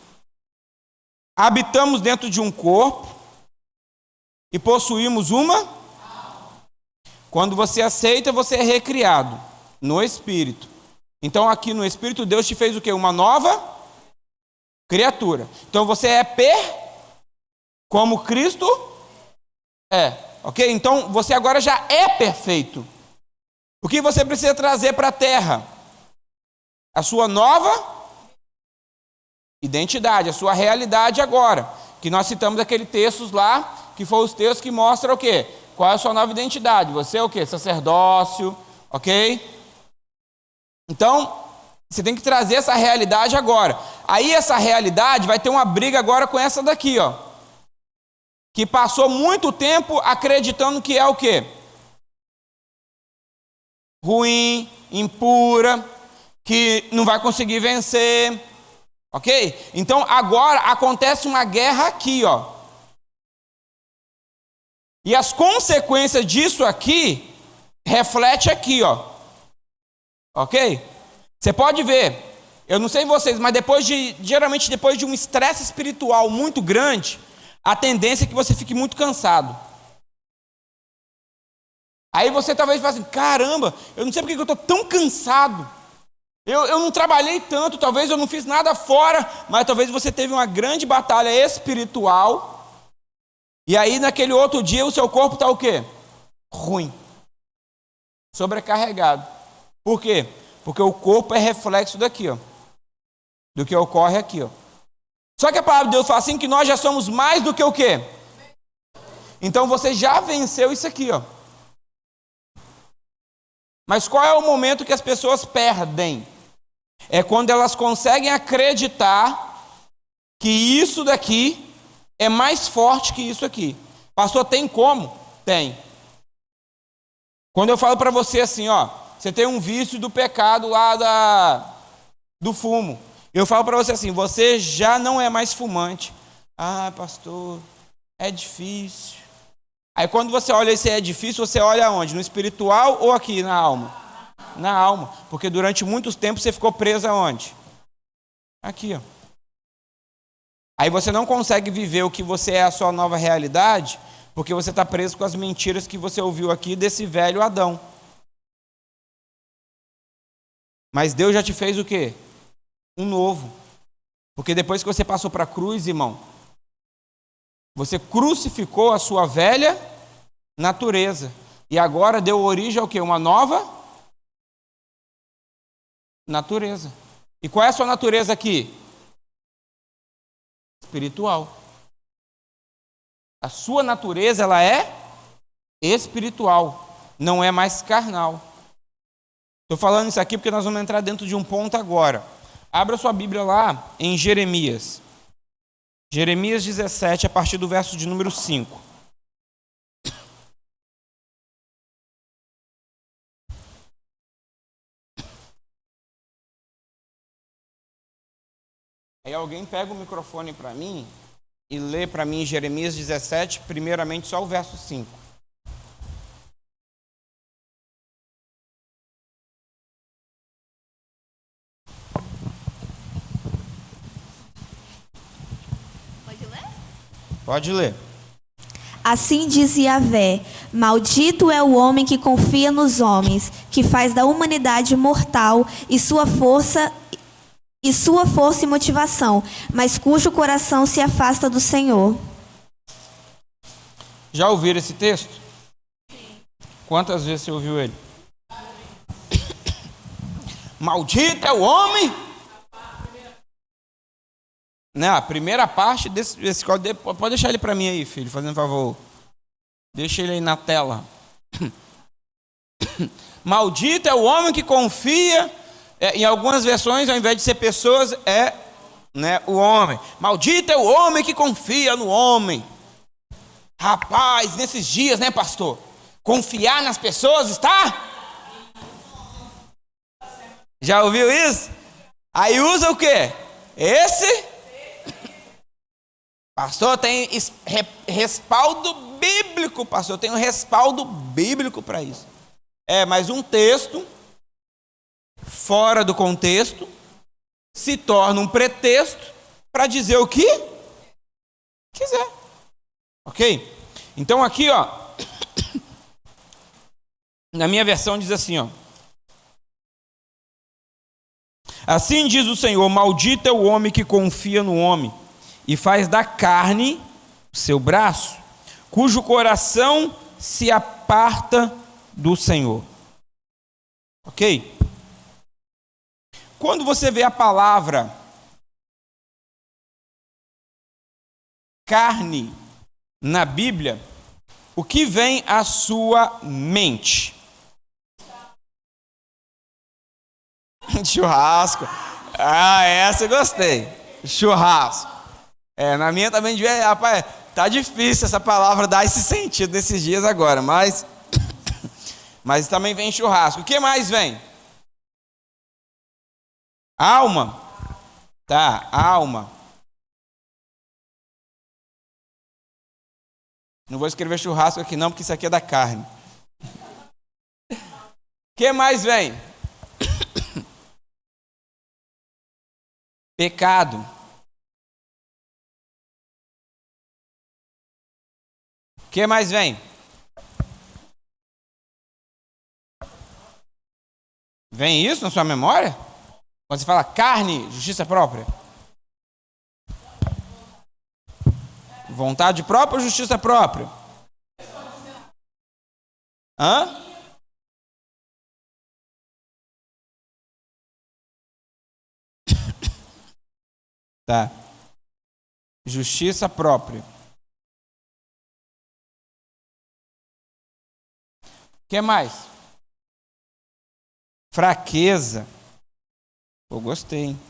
habitamos dentro de um corpo e possuímos uma. Quando você aceita, você é recriado no espírito. Então aqui no espírito Deus te fez o quê? Uma nova criatura. Então você é como Cristo é. Ok? Então você agora já é perfeito. O que você precisa trazer para a terra? A sua nova identidade, a sua realidade agora. Que nós citamos aqueles textos lá, que foram os textos que mostram o quê? Qual é a sua nova identidade? Você é o quê? Sacerdócio, ok? Então, você tem que trazer essa realidade agora. Aí essa realidade vai ter uma briga agora com essa daqui, ó. Que passou muito tempo acreditando que é o quê? Ruim, impura, que não vai conseguir vencer, ok? Então agora acontece uma guerra aqui, ó. E as consequências disso aqui reflete aqui, ó. Ok? Você pode ver, eu não sei vocês, mas geralmente depois de um estresse espiritual muito grande, a tendência é que você fique muito cansado. Aí você talvez fale assim, caramba, eu não sei porque eu estou tão cansado. Eu não trabalhei tanto, talvez eu não fiz nada fora, mas talvez você teve uma grande batalha espiritual. E aí naquele outro dia o seu corpo está o quê? Ruim. Sobrecarregado. Por quê? Porque o corpo é reflexo daqui, ó. Do que ocorre aqui, ó. Só que a palavra de Deus fala assim que nós já somos mais do que o quê? Então você já venceu isso aqui, ó. Mas qual é o momento que as pessoas perdem? É quando elas conseguem acreditar que isso daqui é mais forte que isso aqui. Pastor, tem como? Tem. Quando eu falo para você assim, ó, você tem um vício do pecado lá do fumo. Eu falo para você assim, você já não é mais fumante. Ah, pastor, é difícil. Aí quando você olha esse é difícil, você olha aonde? No espiritual ou aqui na alma? Na alma. Porque durante muitos tempos você ficou preso aonde? Aqui, ó. Aí você não consegue viver o que você é a sua nova realidade, porque você está preso com as mentiras que você ouviu aqui desse velho Adão. Mas Deus já te fez o quê? Um novo. Porque depois que você passou para a cruz, irmão, você crucificou a sua velha natureza. E agora deu origem ao quê? Uma nova natureza. E qual é a sua natureza aqui? Espiritual. A sua natureza, ela é espiritual, não é mais carnal. Estou falando isso aqui porque nós vamos entrar dentro de um ponto agora. Abra sua Bíblia lá em Jeremias. Jeremias 17, a partir do verso de número 5. Aí alguém pega o microfone para mim e lê para mim Jeremias 17, primeiramente só o verso 5. Pode ler? Pode ler. Assim diz Yahvé: maldito é o homem que confia nos homens, que faz da humanidade mortal e sua força e motivação, mas cujo coração se afasta do Senhor. Já ouviram esse texto? Quantas vezes você ouviu ele? Maldito é o homem. Não, a primeira parte desse código, pode deixar ele para mim aí, filho, fazendo um favor. Deixa ele aí na tela. Maldito é o homem que confia. Em algumas versões, ao invés de ser pessoas, é, né, o homem. Maldito é o homem que confia no homem. Rapaz, nesses dias, né, pastor? Confiar nas pessoas está? Já ouviu isso? Aí usa o quê? Esse? Pastor, tem respaldo bíblico, pastor. Eu tenho respaldo bíblico para isso. Mas um texto fora do contexto se torna um pretexto para dizer o que quiser. Ok? Então aqui, ó, na minha versão diz assim, ó: assim diz o Senhor, maldito é o homem que confia no homem e faz da carne seu braço, cujo coração se aparta do Senhor. Ok? Quando você vê a palavra carne na Bíblia, o que vem à sua mente? Churrasco. Essa eu gostei. Churrasco. Na minha também devia. Rapaz, tá difícil essa palavra dar esse sentido nesses dias agora, mas também vem churrasco. O que mais vem? Alma. Tá, alma. Não vou escrever churrasco aqui não, porque isso aqui é da carne. O que mais vem? Pecado. O que mais vem? Vem isso na sua memória? Quando você fala carne, justiça própria. Vontade própria ou justiça própria? Hã? Tá. Justiça própria. O que mais? Fraqueza. Eu gostei, hein?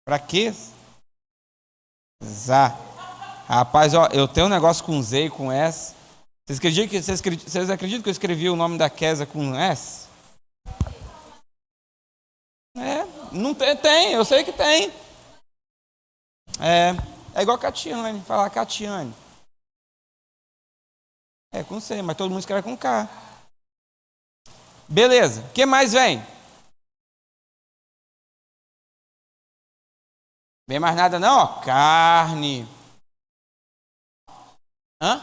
Fraqueza. Rapaz, ó, eu tenho um negócio com Z e com S. Vocês acreditam que eu escrevi o nome da Kézia com S? Não tem, eu sei que tem. É igual Catiane, falar Catiane. Com C, mas todo mundo escreve com K. Beleza, o que mais vem? Vem mais nada não, ó. Carne. Hã?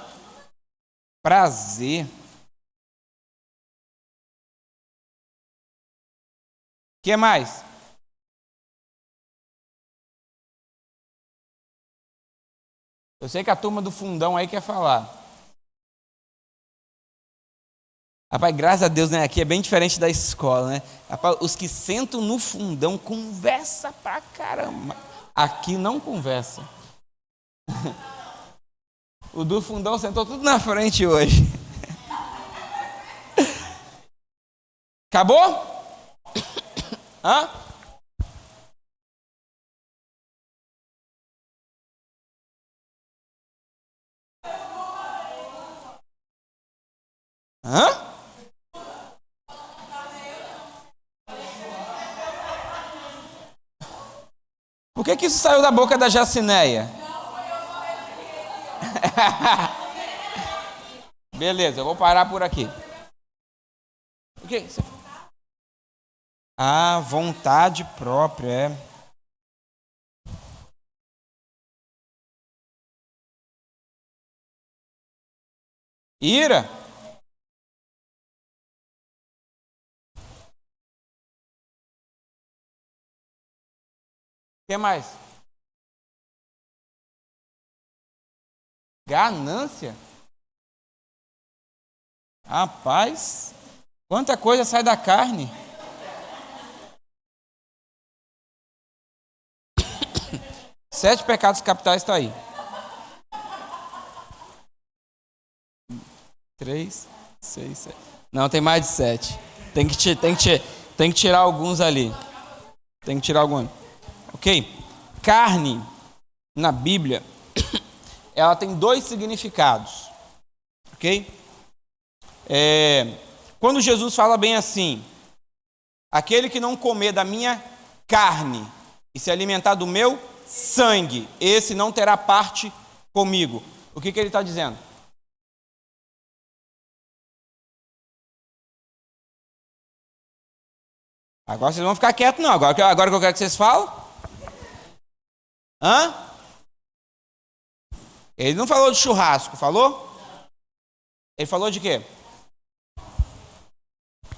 Prazer. O que mais? Eu sei que a turma do fundão aí quer falar. Rapaz, graças a Deus, né? Aqui é bem diferente da escola, né? Rapaz, os que sentam no fundão conversa pra caramba. Aqui não conversa. O do fundão sentou tudo na frente hoje. Acabou? Hã? Hã? Por que isso saiu da boca da Jacineia? Beleza, eu vou parar por aqui. O que você falou? Vontade própria, Ira. O que mais? Ganância. Rapaz, quanta coisa sai da carne. Sete pecados capitais está aí. 3, 6, 7. Não, tem mais de 7. Tem que tirar alguns ali. Tem que tirar alguns. Ok? Carne, na Bíblia, ela tem 2 significados. Ok? Quando Jesus fala bem assim: aquele que não comer da minha carne e se alimentar do meu sangue, esse não terá parte comigo. O que ele está dizendo? Agora vocês vão ficar quietos, não. Agora que eu quero que vocês falem. Ele não falou de churrasco, falou? Ele falou de quê?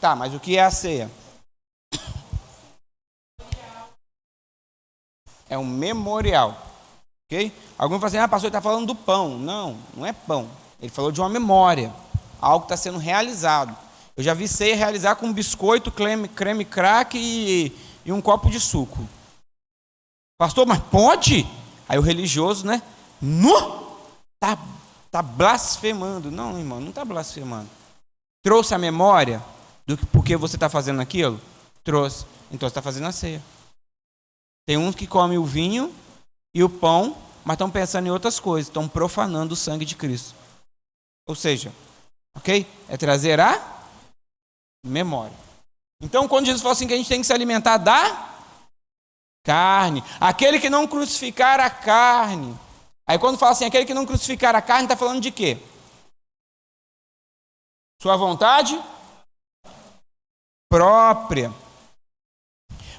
Tá, mas o que é a ceia? É um memorial. Ok? Alguns falam assim, pastor, ele está falando do pão. Não, não é pão. Ele falou de uma memória. Algo que está sendo realizado. Eu já vi ceia realizar com biscoito, creme crack e um copo de suco. Pastor, mas pode? Aí o religioso, né? Tá blasfemando. Não, irmão, não está blasfemando. Trouxe a memória do porquê você está fazendo aquilo? Trouxe. Então você está fazendo a ceia. Tem uns que comem o vinho e o pão, mas estão pensando em outras coisas. Estão profanando o sangue de Cristo. Ou seja, ok? É trazer a memória. Então, quando Jesus falou assim que a gente tem que se alimentar da carne, aquele que não crucificar a carne. Aí quando fala assim, aquele que não crucificar a carne, está falando de quê? Sua vontade própria.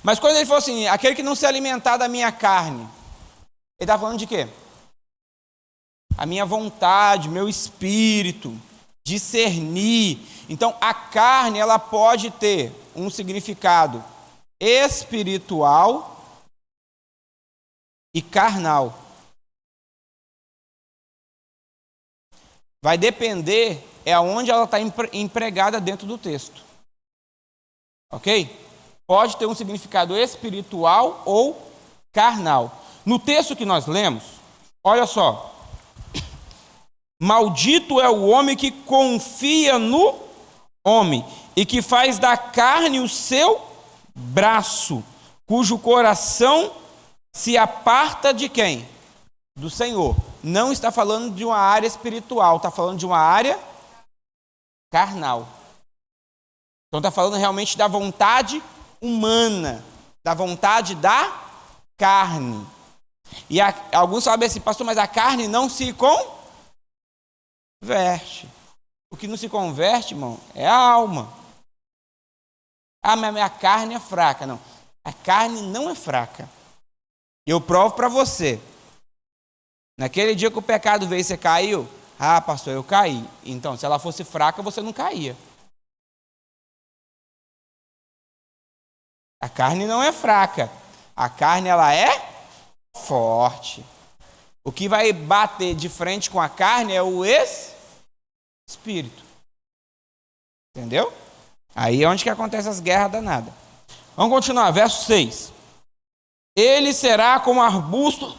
Mas quando ele falou assim, aquele que não se alimentar da minha carne, ele está falando de quê? A minha vontade, meu espírito, discernir. Então, a carne, ela pode ter um significado espiritual e carnal. Vai depender aonde ela está empregada dentro do texto. Ok? Pode ter um significado espiritual ou carnal. No texto que nós lemos, olha só. Maldito é o homem que confia no homem e que faz da carne o seu braço, cujo coração se aparta de quem? Do Senhor. Não está falando de uma área espiritual, está falando de uma área carnal. Então está falando realmente da vontade humana, da vontade da carne. E alguns sabem assim, pastor, mas a carne não se converte. O que não se converte, irmão, é a alma. Ah, mas a minha carne é fraca. Não, a carne não é fraca. Eu provo para você. Naquele dia que o pecado veio e você caiu, ah, pastor, eu caí. Então, se ela fosse fraca, você não caía. A carne não é fraca. A carne, ela é forte. O que vai bater de frente com a carne é o espírito. Entendeu? Aí é onde que acontecem as guerras danadas. Vamos continuar, verso 6. Ele será como arbusto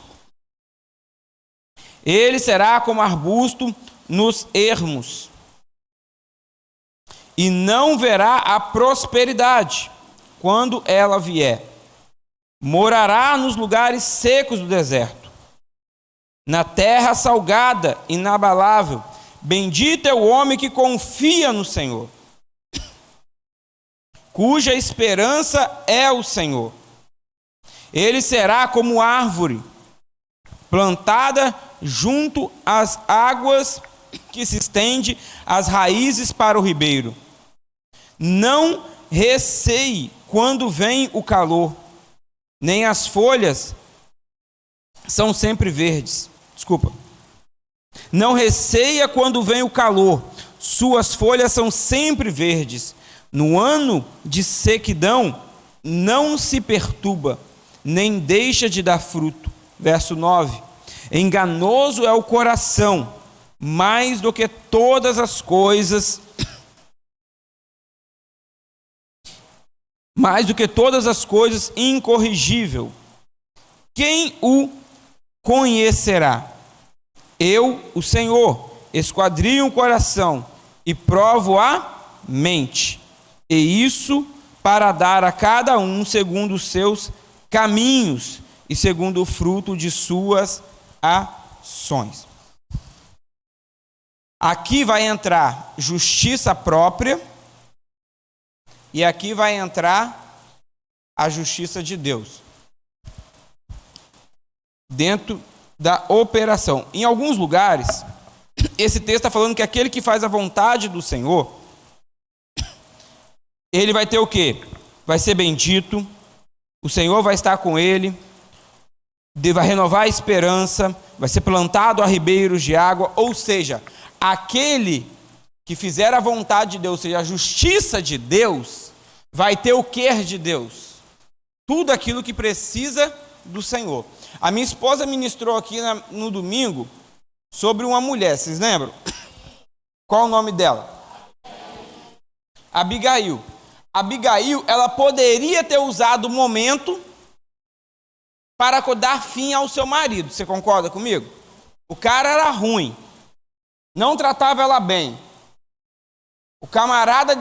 nos ermos, e não verá a prosperidade quando ela vier. Morará nos lugares secos do deserto, na terra salgada, inabalável. Bendito é o homem que confia no Senhor, cuja esperança é o Senhor. Ele será como árvore plantada junto às águas, que se estende as raízes para o ribeiro. Não receie quando vem o calor, nem as folhas são sempre verdes. Não receia quando vem o calor, suas folhas são sempre verdes. No ano de sequidão, não se perturba, nem deixa de dar fruto. Verso 9. Enganoso é o coração, mais do que todas as coisas, incorrigível. Quem o conhecerá? Eu, o Senhor, esquadrinho o coração e provo a mente, e isso para dar a cada um segundo os seus caminhos e segundo o fruto de suas ações. Aqui vai entrar justiça própria e aqui vai entrar a justiça de Deus dentro da operação. Em alguns lugares, esse texto está falando que aquele que faz a vontade do Senhor, ele vai ter o quê? Vai ser bendito, o Senhor vai estar com ele, vai renovar a esperança, vai ser plantado a ribeiros de água, ou seja, aquele que fizer a vontade de Deus, ou seja, a justiça de Deus, vai ter o quer de Deus, tudo aquilo que precisa do Senhor. A minha esposa ministrou aqui no domingo sobre uma mulher, vocês lembram? Qual o nome dela? Abigail. Abigail, ela poderia ter usado o momento para dar fim ao seu marido. Você concorda comigo? O cara era ruim, não tratava ela bem. O camarada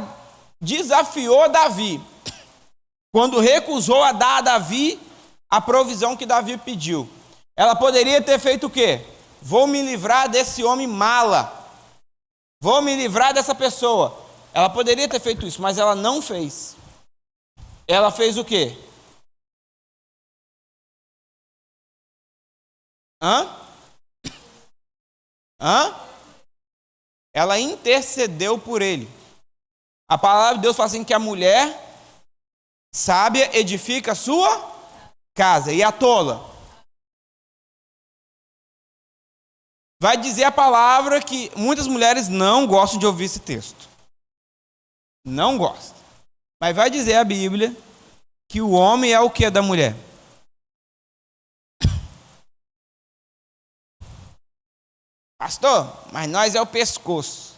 desafiou Davi, quando recusou a dar a Davi a provisão que Davi pediu. Ela poderia ter feito o quê? Vou me livrar desse homem mala. Vou me livrar dessa pessoa. Ela poderia ter feito isso, mas ela não fez. Ela fez o quê? Ela intercedeu por ele. A palavra de Deus fala assim que a mulher sábia edifica a sua casa, e a tola vai dizer a palavra que muitas mulheres não gostam de ouvir esse texto. Não gostam. Mas vai dizer a Bíblia que o homem é o que da mulher? Pastor, mas nós é o pescoço.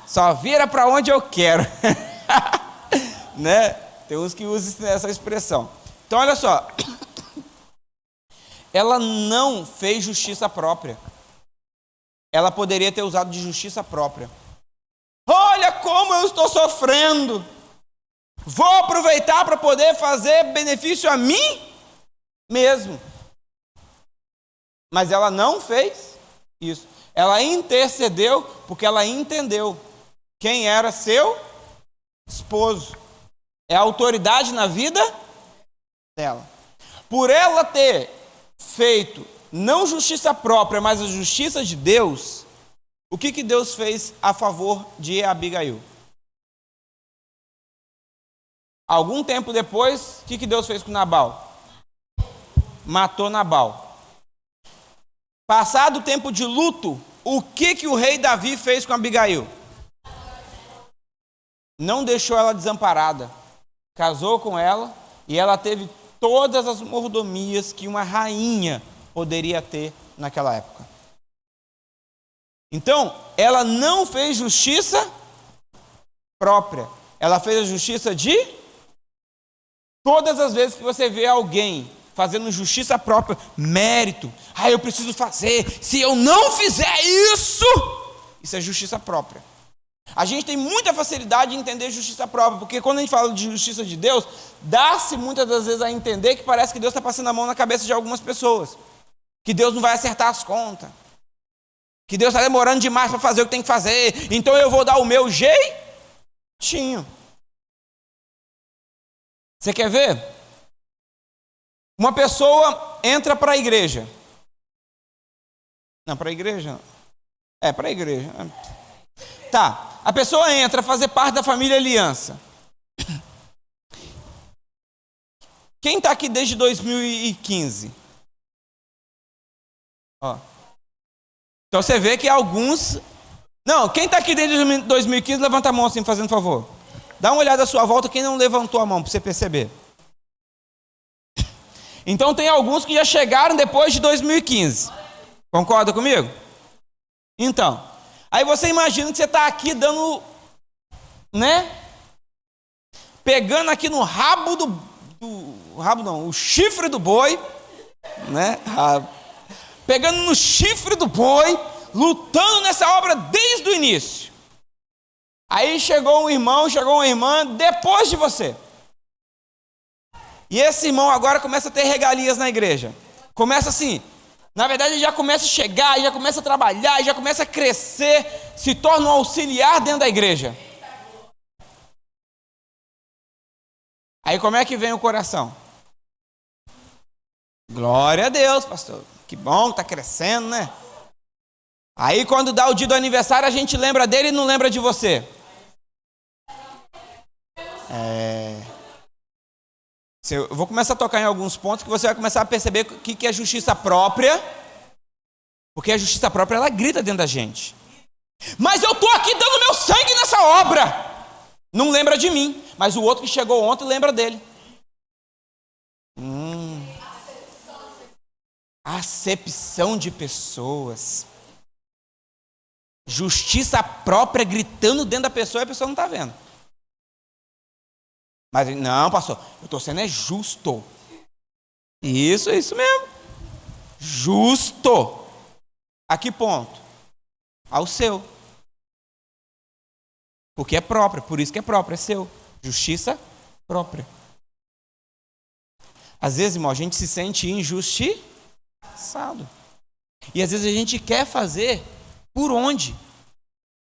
Só vira para onde eu quero. Né? Tem uns que usam essa expressão. Então, olha só. Ela não fez justiça própria. Ela poderia ter usado de justiça própria. Olha como eu estou sofrendo. Vou aproveitar para poder fazer benefício a mim mesmo. Mas ela não fez isso. Ela intercedeu porque ela entendeu quem era seu esposo. É a autoridade na vida dela. Por ela ter feito não justiça própria, mas a justiça de Deus, o que Deus fez a favor de Abigail? Algum tempo depois, o que Deus fez com Nabal? Matou Nabal. Passado o tempo de luto, o que o rei Davi fez com Abigail? Não deixou ela desamparada. Casou com ela e ela teve todas as mordomias que uma rainha poderia ter naquela época. Então, ela não fez justiça própria. Ela fez a justiça de... Todas as vezes que você vê alguém fazendo justiça própria, mérito, eu preciso fazer, se eu não fizer isso, isso é justiça própria. A gente tem muita facilidade de entender justiça própria, porque quando a gente fala de justiça de Deus, dá-se muitas das vezes a entender que parece que Deus está passando a mão na cabeça de algumas pessoas, que Deus não vai acertar as contas, que Deus está demorando demais para fazer o que tem que fazer, então eu vou dar o meu jeitinho. Você quer ver? Uma pessoa entra para a igreja. Não, para a igreja não. Para a igreja. Tá, a pessoa entra a fazer parte da família Aliança. Quem está aqui desde 2015? Ó. Então você vê que alguns... Não, quem está aqui desde 2015, levanta a mão assim, fazendo favor. Dá uma olhada à sua volta, quem não levantou a mão, para você perceber. Então tem alguns que já chegaram depois de 2015. Concorda comigo? Então, aí você imagina que você está aqui dando, né? Pegando aqui no rabo o chifre do boi, né? Pegando no chifre do boi, lutando nessa obra desde o início. Aí chegou um irmão, chegou uma irmã depois de você. E esse irmão agora começa a ter regalias na igreja. Começa assim, na verdade ele já começa a chegar, já começa a trabalhar, já começa a crescer, se torna um auxiliar dentro da igreja. Aí como é que vem o coração? Glória a Deus, pastor. Que bom, está crescendo, né? Aí quando dá o dia do aniversário, a gente lembra dele e não lembra de você. Eu vou começar a tocar em alguns pontos que você vai começar a perceber o que é justiça própria. Porque a justiça própria, ela grita dentro da gente. Mas eu estou aqui dando meu sangue nessa obra. Não lembra de mim, mas o outro que chegou ontem lembra dele. Acepção de pessoas. Justiça própria gritando dentro da pessoa e a pessoa não está vendo. Mas não, pastor, eu estou sendo justo. Isso mesmo. Justo. A que ponto? Ao seu. Porque é próprio, por isso que é próprio, é seu. Justiça própria. Às vezes, irmão, a gente se sente injustiçado. E às vezes a gente quer fazer por onde?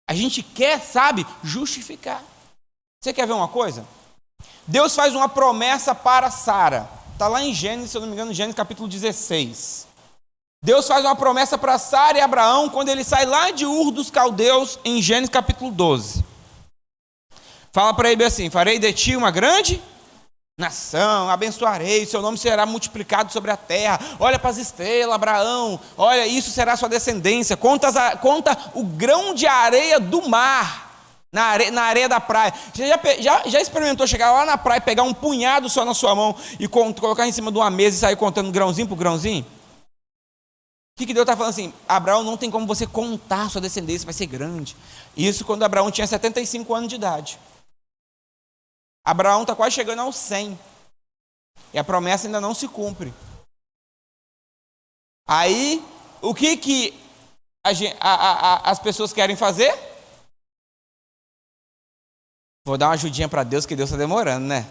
A gente quer, sabe, justificar. Você quer ver uma coisa? Deus faz uma promessa para Sara. Está lá em Gênesis, se eu não me engano, Gênesis capítulo 16. Deus faz uma promessa para Sara e Abraão quando ele sai lá de Ur dos Caldeus, em Gênesis capítulo 12. Fala para ele assim: farei de ti uma grande nação, abençoarei, seu nome será multiplicado sobre a terra. Olha para as estrelas, Abraão, olha, isso será sua descendência. Conta o grão de areia do mar. Na areia da praia. Já experimentou chegar lá na praia, pegar um punhado só na sua mão e colocar em cima de uma mesa e sair contando grãozinho por grãozinho? O que Deus está falando assim? Abraão, não tem como você contar, sua descendência vai ser grande. Isso quando Abraão tinha 75 anos de idade. Abraão está quase chegando aos 100. E a promessa ainda não se cumpre. Aí, o que as pessoas querem fazer? Vou dar uma ajudinha para Deus, que Deus está demorando, né?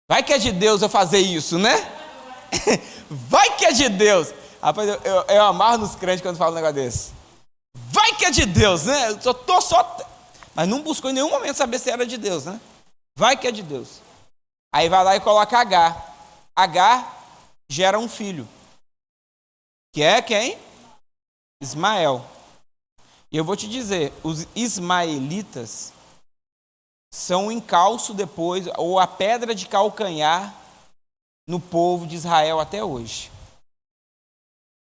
Vai que é de Deus eu fazer isso, né? Vai que é de Deus. Rapaz, eu amarro nos crentes quando falo um negócio desse. Vai que é de Deus, né? Eu tô só... Mas não buscou em nenhum momento saber se era de Deus, né? Vai que é de Deus. Aí vai lá e coloca Agar. Agar gera um filho. Que é quem? Ismael. E eu vou te dizer, os ismaelitas são o encalço depois, ou a pedra de calcanhar no povo de Israel até hoje.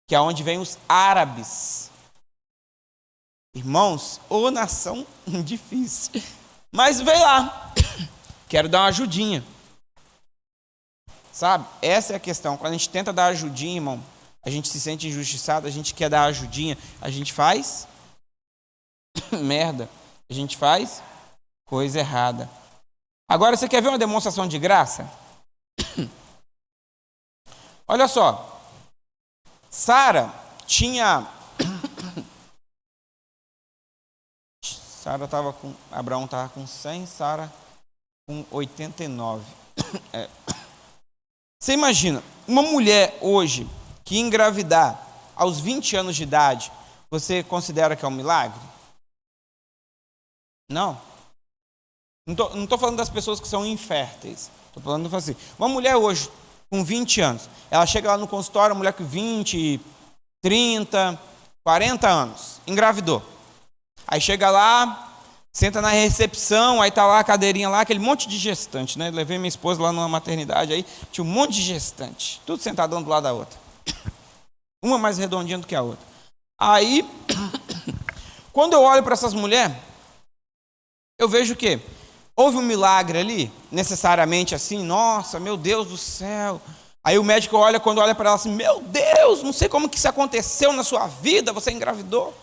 Que é onde vem os árabes. Irmãos, ô nação difícil. Mas vem lá. Quero dar uma ajudinha. Sabe? Essa é a questão. Quando a gente tenta dar ajudinha, irmão, a gente se sente injustiçado, a gente quer dar ajudinha, a gente faz merda. A gente faz coisa errada. Agora, você quer ver uma demonstração de graça? Olha só. Sara tinha... Abraão estava com 100, Sara com 89. Você imagina, uma mulher hoje que engravidar aos 20 anos de idade, você considera que é um milagre? Não. Não estou falando das pessoas que são inférteis. Estou falando assim, uma mulher hoje, com 20 anos, ela chega lá no consultório, uma mulher com 20, 30, 40 anos, engravidou. Aí chega lá, senta na recepção, aí tá lá a cadeirinha lá, aquele monte de gestante, né? Levei minha esposa lá numa maternidade aí, tinha um monte de gestante, tudo sentado um do lado da outra. Uma mais redondinha do que a outra. Aí, Quando eu olho para essas mulheres, eu vejo que houve um milagre ali, necessariamente assim, nossa, meu Deus do céu. Aí o médico olha, quando olha para ela assim, meu Deus, não sei como que isso aconteceu na sua vida, você engravidou.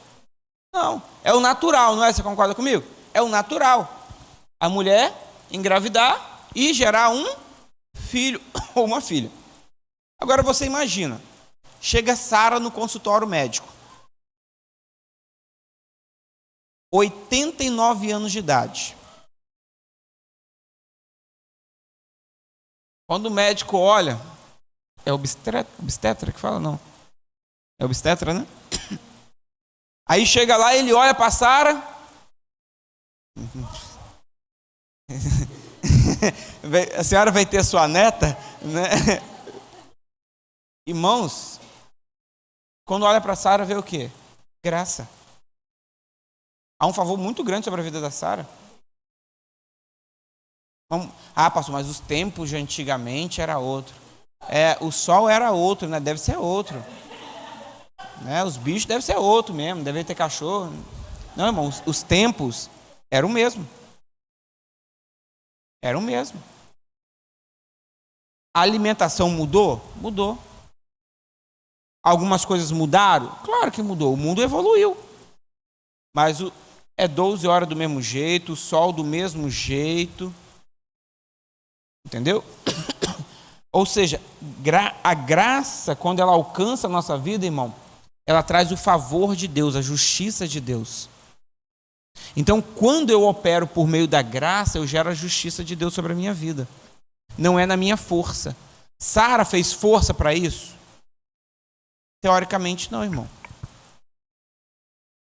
Não, é o natural, não é? Você concorda comigo? É o natural. A mulher engravidar e gerar um filho ou uma filha. Agora você imagina, chega Sara no consultório médico, 89 anos de idade. Quando o médico olha, é obstetra que fala? Não. É obstetra, né? Aí chega lá, ele olha para Sara. A senhora vai ter sua neta, né? Irmãos, quando olha para Sara, vê o quê? Graça. Há um favor muito grande sobre a vida da Sara. Pastor, mas os tempos de antigamente era outro. O sol era outro, né? Deve ser outro. Né? Os bichos devem ser outro mesmo, devem ter cachorro. Não, irmão, os tempos eram o mesmo. Era o mesmo. A alimentação mudou? Mudou. Algumas coisas mudaram? Claro que mudou. O mundo evoluiu. Mas é 12 horas do mesmo jeito, o sol do mesmo jeito. Entendeu? Ou seja, a graça, quando ela alcança a nossa vida, irmão, ela traz o favor de Deus, a justiça de Deus. Então, quando eu opero por meio da graça, eu gero a justiça de Deus sobre a minha vida. Não é na minha força. Sara fez força para isso? Teoricamente não, irmão.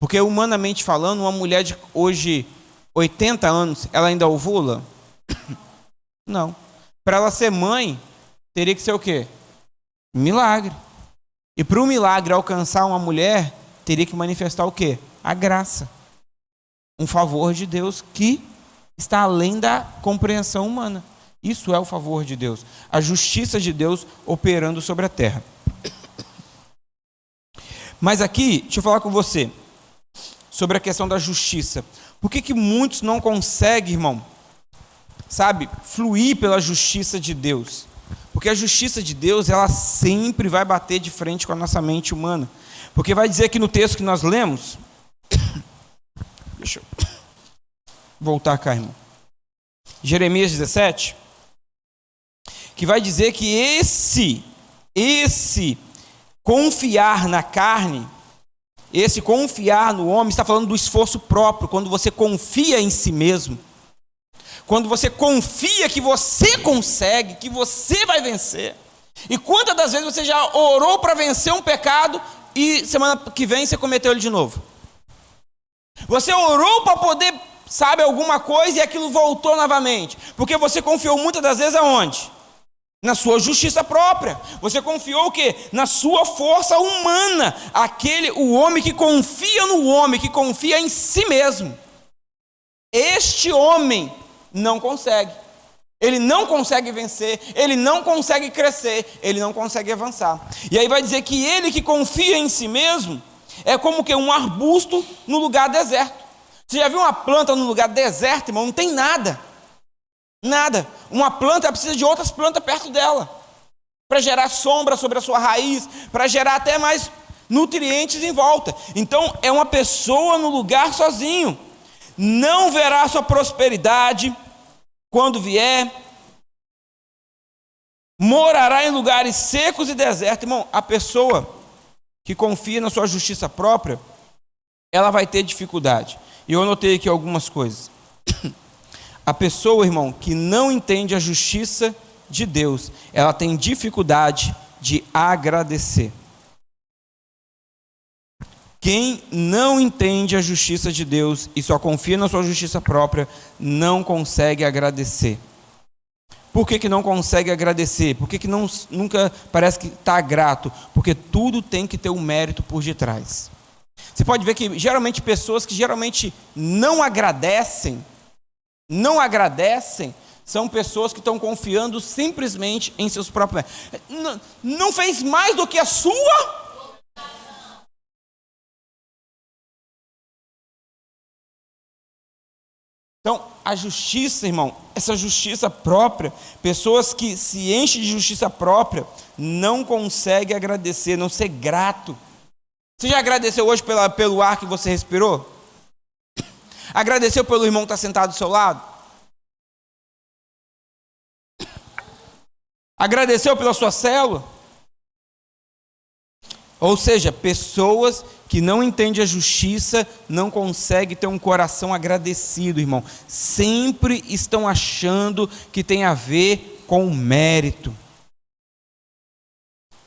Porque humanamente falando, uma mulher de hoje 80 anos, ela ainda ovula? Não. Para ela ser mãe, teria que ser o quê? Milagre. E para o milagre alcançar uma mulher, teria que manifestar o quê? A graça. Um favor de Deus que está além da compreensão humana. Isso é o favor de Deus. A justiça de Deus operando sobre a terra. Mas aqui, deixa eu falar com você sobre a questão da justiça. Por que muitos não conseguem, irmão, fluir pela justiça de Deus? Porque a justiça de Deus, ela sempre vai bater de frente com a nossa mente humana. Porque vai dizer aqui no texto que nós lemos, deixa eu voltar cá, irmão. Jeremias 17, que vai dizer que esse confiar na carne, esse confiar no homem, está falando do esforço próprio, quando você confia em si mesmo. Quando você confia que você consegue, que você vai vencer. E quantas das vezes você já orou para vencer um pecado e semana que vem você cometeu ele de novo? Você orou para poder, alguma coisa e aquilo voltou novamente. Porque você confiou muitas das vezes aonde? Na sua justiça própria. Você confiou o quê? Na sua força humana. O homem que confia no homem, que confia em si mesmo. Este homem não consegue. Ele não consegue vencer, ele não consegue crescer, ele não consegue avançar. E aí vai dizer que ele que confia em si mesmo é como que um arbusto no lugar deserto. Você já viu uma planta no lugar deserto, irmão? Não tem nada. Nada. Uma planta precisa de outras plantas perto dela para gerar sombra sobre a sua raiz, para gerar até mais nutrientes em volta. Então é uma pessoa no lugar sozinho. Não verá sua prosperidade quando vier, morará em lugares secos e desertos. Irmão, a pessoa que confia na sua justiça própria, ela vai ter dificuldade. E eu anotei aqui algumas coisas. A pessoa, irmão, que não entende a justiça de Deus, ela tem dificuldade de agradecer. Quem não entende a justiça de Deus e só confia na sua justiça própria, não consegue agradecer. Por que não consegue agradecer? Por que nunca parece que está grato? Porque tudo tem que ter um mérito por detrás. Você pode ver que geralmente pessoas que geralmente não agradecem, são pessoas que estão confiando simplesmente em seus próprios méritos. Não fez mais do que a sua a justiça, irmão, essa justiça própria, pessoas que se enchem de justiça própria, não conseguem agradecer, não ser grato. Você já agradeceu hoje pelo ar que você respirou? Agradeceu pelo irmão que está sentado do seu lado? Agradeceu pela sua célula? Ou seja, pessoas que não entendem a justiça não conseguem ter um coração agradecido, irmão. Sempre estão achando que tem a ver com o mérito.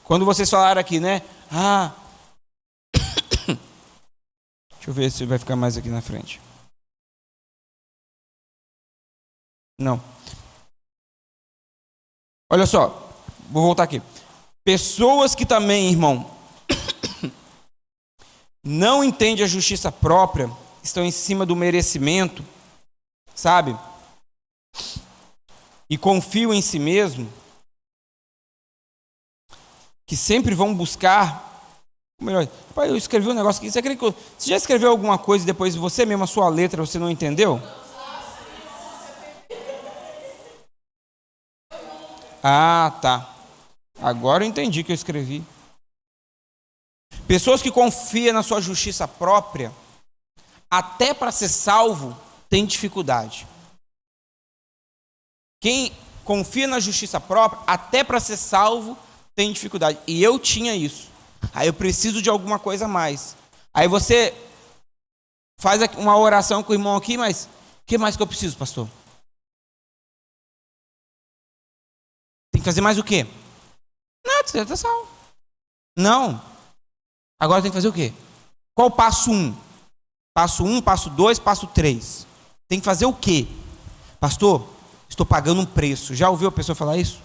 Quando vocês falaram aqui, né? Deixa eu ver se vai ficar mais aqui na frente. Não. Olha só, vou voltar aqui. Pessoas que também, irmão, não entendem a justiça própria, estão em cima do merecimento, sabe? E confiam em si mesmo, que sempre vão buscar o melhor. Pai, eu escrevi um negócio aqui, você já escreveu alguma coisa e depois você mesmo, a sua letra, você não entendeu? Ah, tá. Agora eu entendi que eu escrevi. Pessoas que confiam na sua justiça própria, até para ser salvo, tem dificuldade. Quem confia na justiça própria, até para ser salvo, tem dificuldade. E eu tinha isso. Aí eu preciso de alguma coisa a mais. Aí você faz uma oração com o irmão aqui, mas o que mais que eu preciso, pastor? Tem que fazer mais o quê? Nada, você já está salvo. Não. Agora tem que fazer o quê? Qual o passo 1? Passo 1, passo 2, passo 3. Tem que fazer o quê? Pastor, estou pagando um preço. Já ouviu a pessoa falar isso?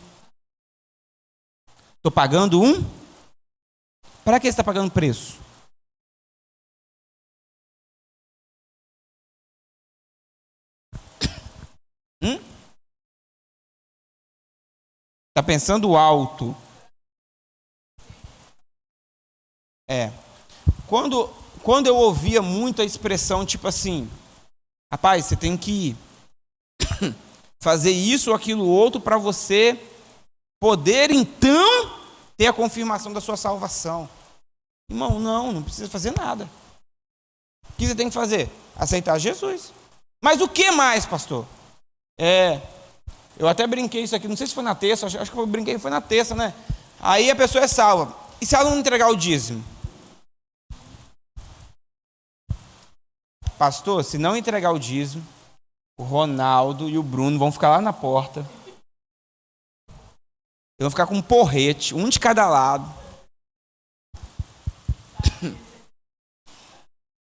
Estou pagando um? Para que você está pagando preço? Está pensando alto. Quando eu ouvia muito a expressão tipo assim, rapaz, você tem que fazer isso ou aquilo outro para você poder então ter a confirmação da sua salvação. Irmão, não precisa fazer nada. O que você tem que fazer? Aceitar Jesus. Mas o que mais, pastor? Eu até brinquei isso aqui, não sei se foi na terça, acho que eu brinquei, foi na terça, né? Aí a pessoa é salva. E se ela não entregar o dízimo? Pastor, se não entregar o dízimo, o Ronaldo e o Bruno vão ficar lá na porta. Eles vão ficar com um porrete, um de cada lado.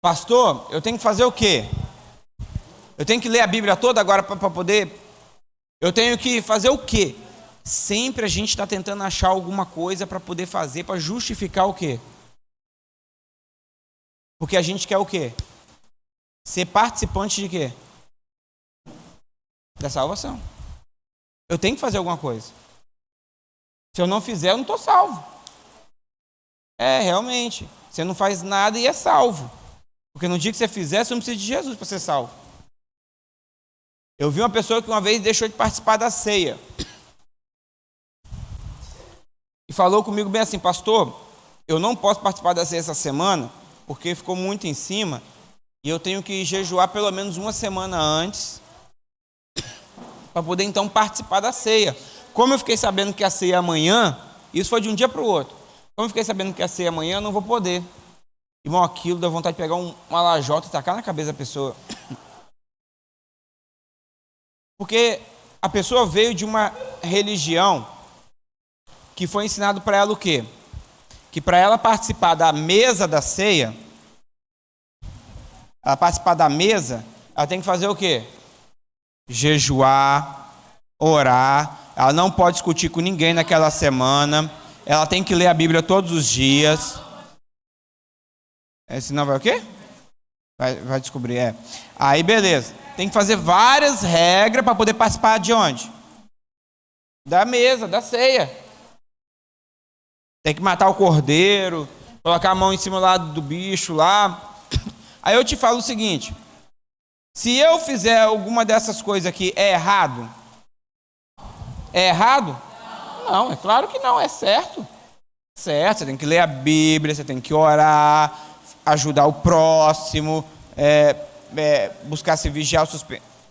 Pastor, eu tenho que fazer o quê? Eu tenho que ler a Bíblia toda agora para poder... Eu tenho que fazer o quê? Sempre a gente está tentando achar alguma coisa para poder fazer, para justificar o quê? Porque a gente quer o quê? Ser participante de quê? Da salvação. Eu tenho que fazer alguma coisa. Se eu não fizer, eu não estou salvo. Realmente. Você não faz nada e é salvo. Porque no dia que você fizer, você não precisa de Jesus para ser salvo. Eu vi uma pessoa que uma vez deixou de participar da ceia. E falou comigo bem assim, pastor, eu não posso participar da ceia essa semana, porque ficou muito em cima, e eu tenho que jejuar pelo menos uma semana antes, para poder então participar da ceia. Como eu fiquei sabendo que a ceia é amanhã, isso foi de um dia para o outro. Como eu fiquei sabendo que a ceia é amanhã, eu não vou poder. Irmão, aquilo dá vontade de pegar uma lajota e tacar na cabeça da pessoa. Porque a pessoa veio de uma religião que foi ensinado para ela o quê? Que para ela participar da mesa da ceia, ela participar da mesa, ela tem que fazer o quê? Jejuar, orar, ela não pode discutir com ninguém naquela semana, ela tem que ler a Bíblia todos os dias. Senão vai o quê? Vai descobrir, Aí beleza, tem que fazer várias regras para poder participar de onde? Da mesa, da ceia. Tem que matar o cordeiro, colocar a mão em cima lá do bicho lá. Aí eu te falo o seguinte, Se eu fizer alguma dessas coisas aqui, é errado? É errado? Não, é claro que não, é certo. Certo, você tem que ler a Bíblia, você tem que orar, ajudar o próximo, buscar se vigiar os seus...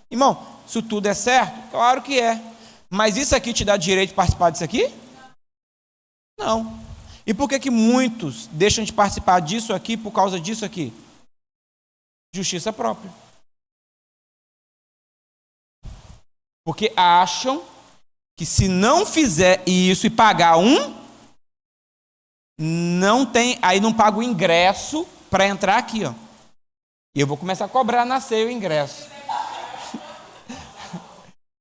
Irmão, isso tudo é certo? Claro que é. Mas isso aqui te dá direito de participar disso aqui? Não. E por que muitos deixam de participar disso aqui por causa disso aqui? Justiça própria. Porque acham que se não fizer isso e pagar não tem, aí não paga o ingresso para entrar aqui, ó. E eu vou começar a cobrar na ceia o ingresso.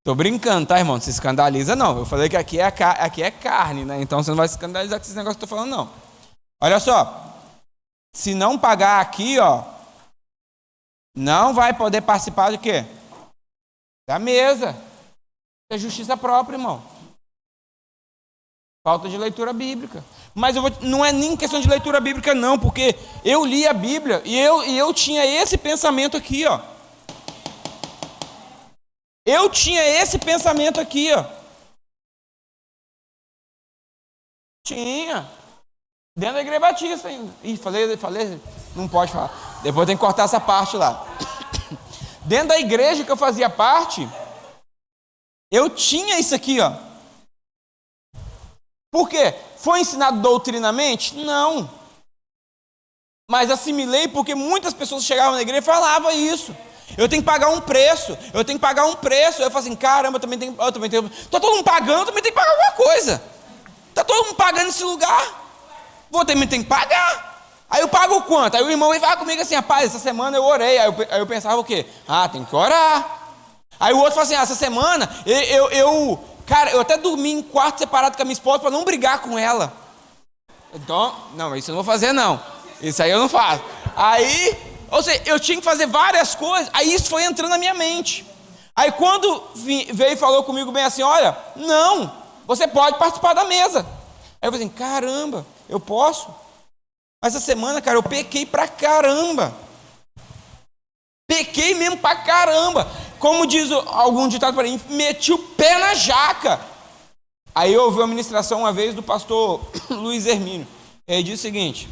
Tô brincando, tá, irmão? Não se escandaliza, não. Eu falei que aqui é carne, né? Então você não vai se escandalizar com esses negócios que eu tô falando, não. Olha só. Se não pagar aqui, ó, não vai poder participar do quê? Da mesa. É justiça própria, irmão. Falta de leitura bíblica. Mas não é nem questão de leitura bíblica, não, porque eu li a Bíblia e eu tinha esse pensamento aqui, ó. Eu tinha esse pensamento aqui, ó. Tinha. Dentro da Igreja Batista ainda. Ih, falei, não pode falar. Depois tem que cortar essa parte lá. Dentro da igreja que eu fazia parte, eu tinha isso aqui, ó. Por quê? Foi ensinado doutrinamente? Não. Mas assimilei porque muitas pessoas chegavam na igreja e falavam isso. Eu tenho que pagar um preço. Eu tenho que pagar um preço. Eu falo assim, caramba, eu também tenho. Tá todo mundo pagando, eu também tenho que pagar alguma coisa. Tá todo mundo pagando esse lugar. Vou também tenho que pagar. Aí eu pago o quanto? Aí o irmão vai comigo assim, rapaz, essa semana eu orei. Aí eu pensava o quê? Tem que orar. Aí o outro fala assim, essa semana cara, eu até dormi em quarto separado com a minha esposa para não brigar com ela. Então, não, isso eu não vou fazer, não. Isso aí eu não faço. Aí, ou seja, eu tinha que fazer várias coisas. Aí isso foi entrando na minha mente. Aí quando veio e falou comigo bem assim, olha, não, você pode participar da mesa. Aí eu falei assim, caramba, eu posso? Mas essa semana, cara, eu pequei pra caramba. Pequei mesmo pra caramba. Como diz algum ditado para mim, meti o pé na jaca. Aí eu ouvi uma ministração uma vez do pastor Luiz Hermínio. Ele disse o seguinte,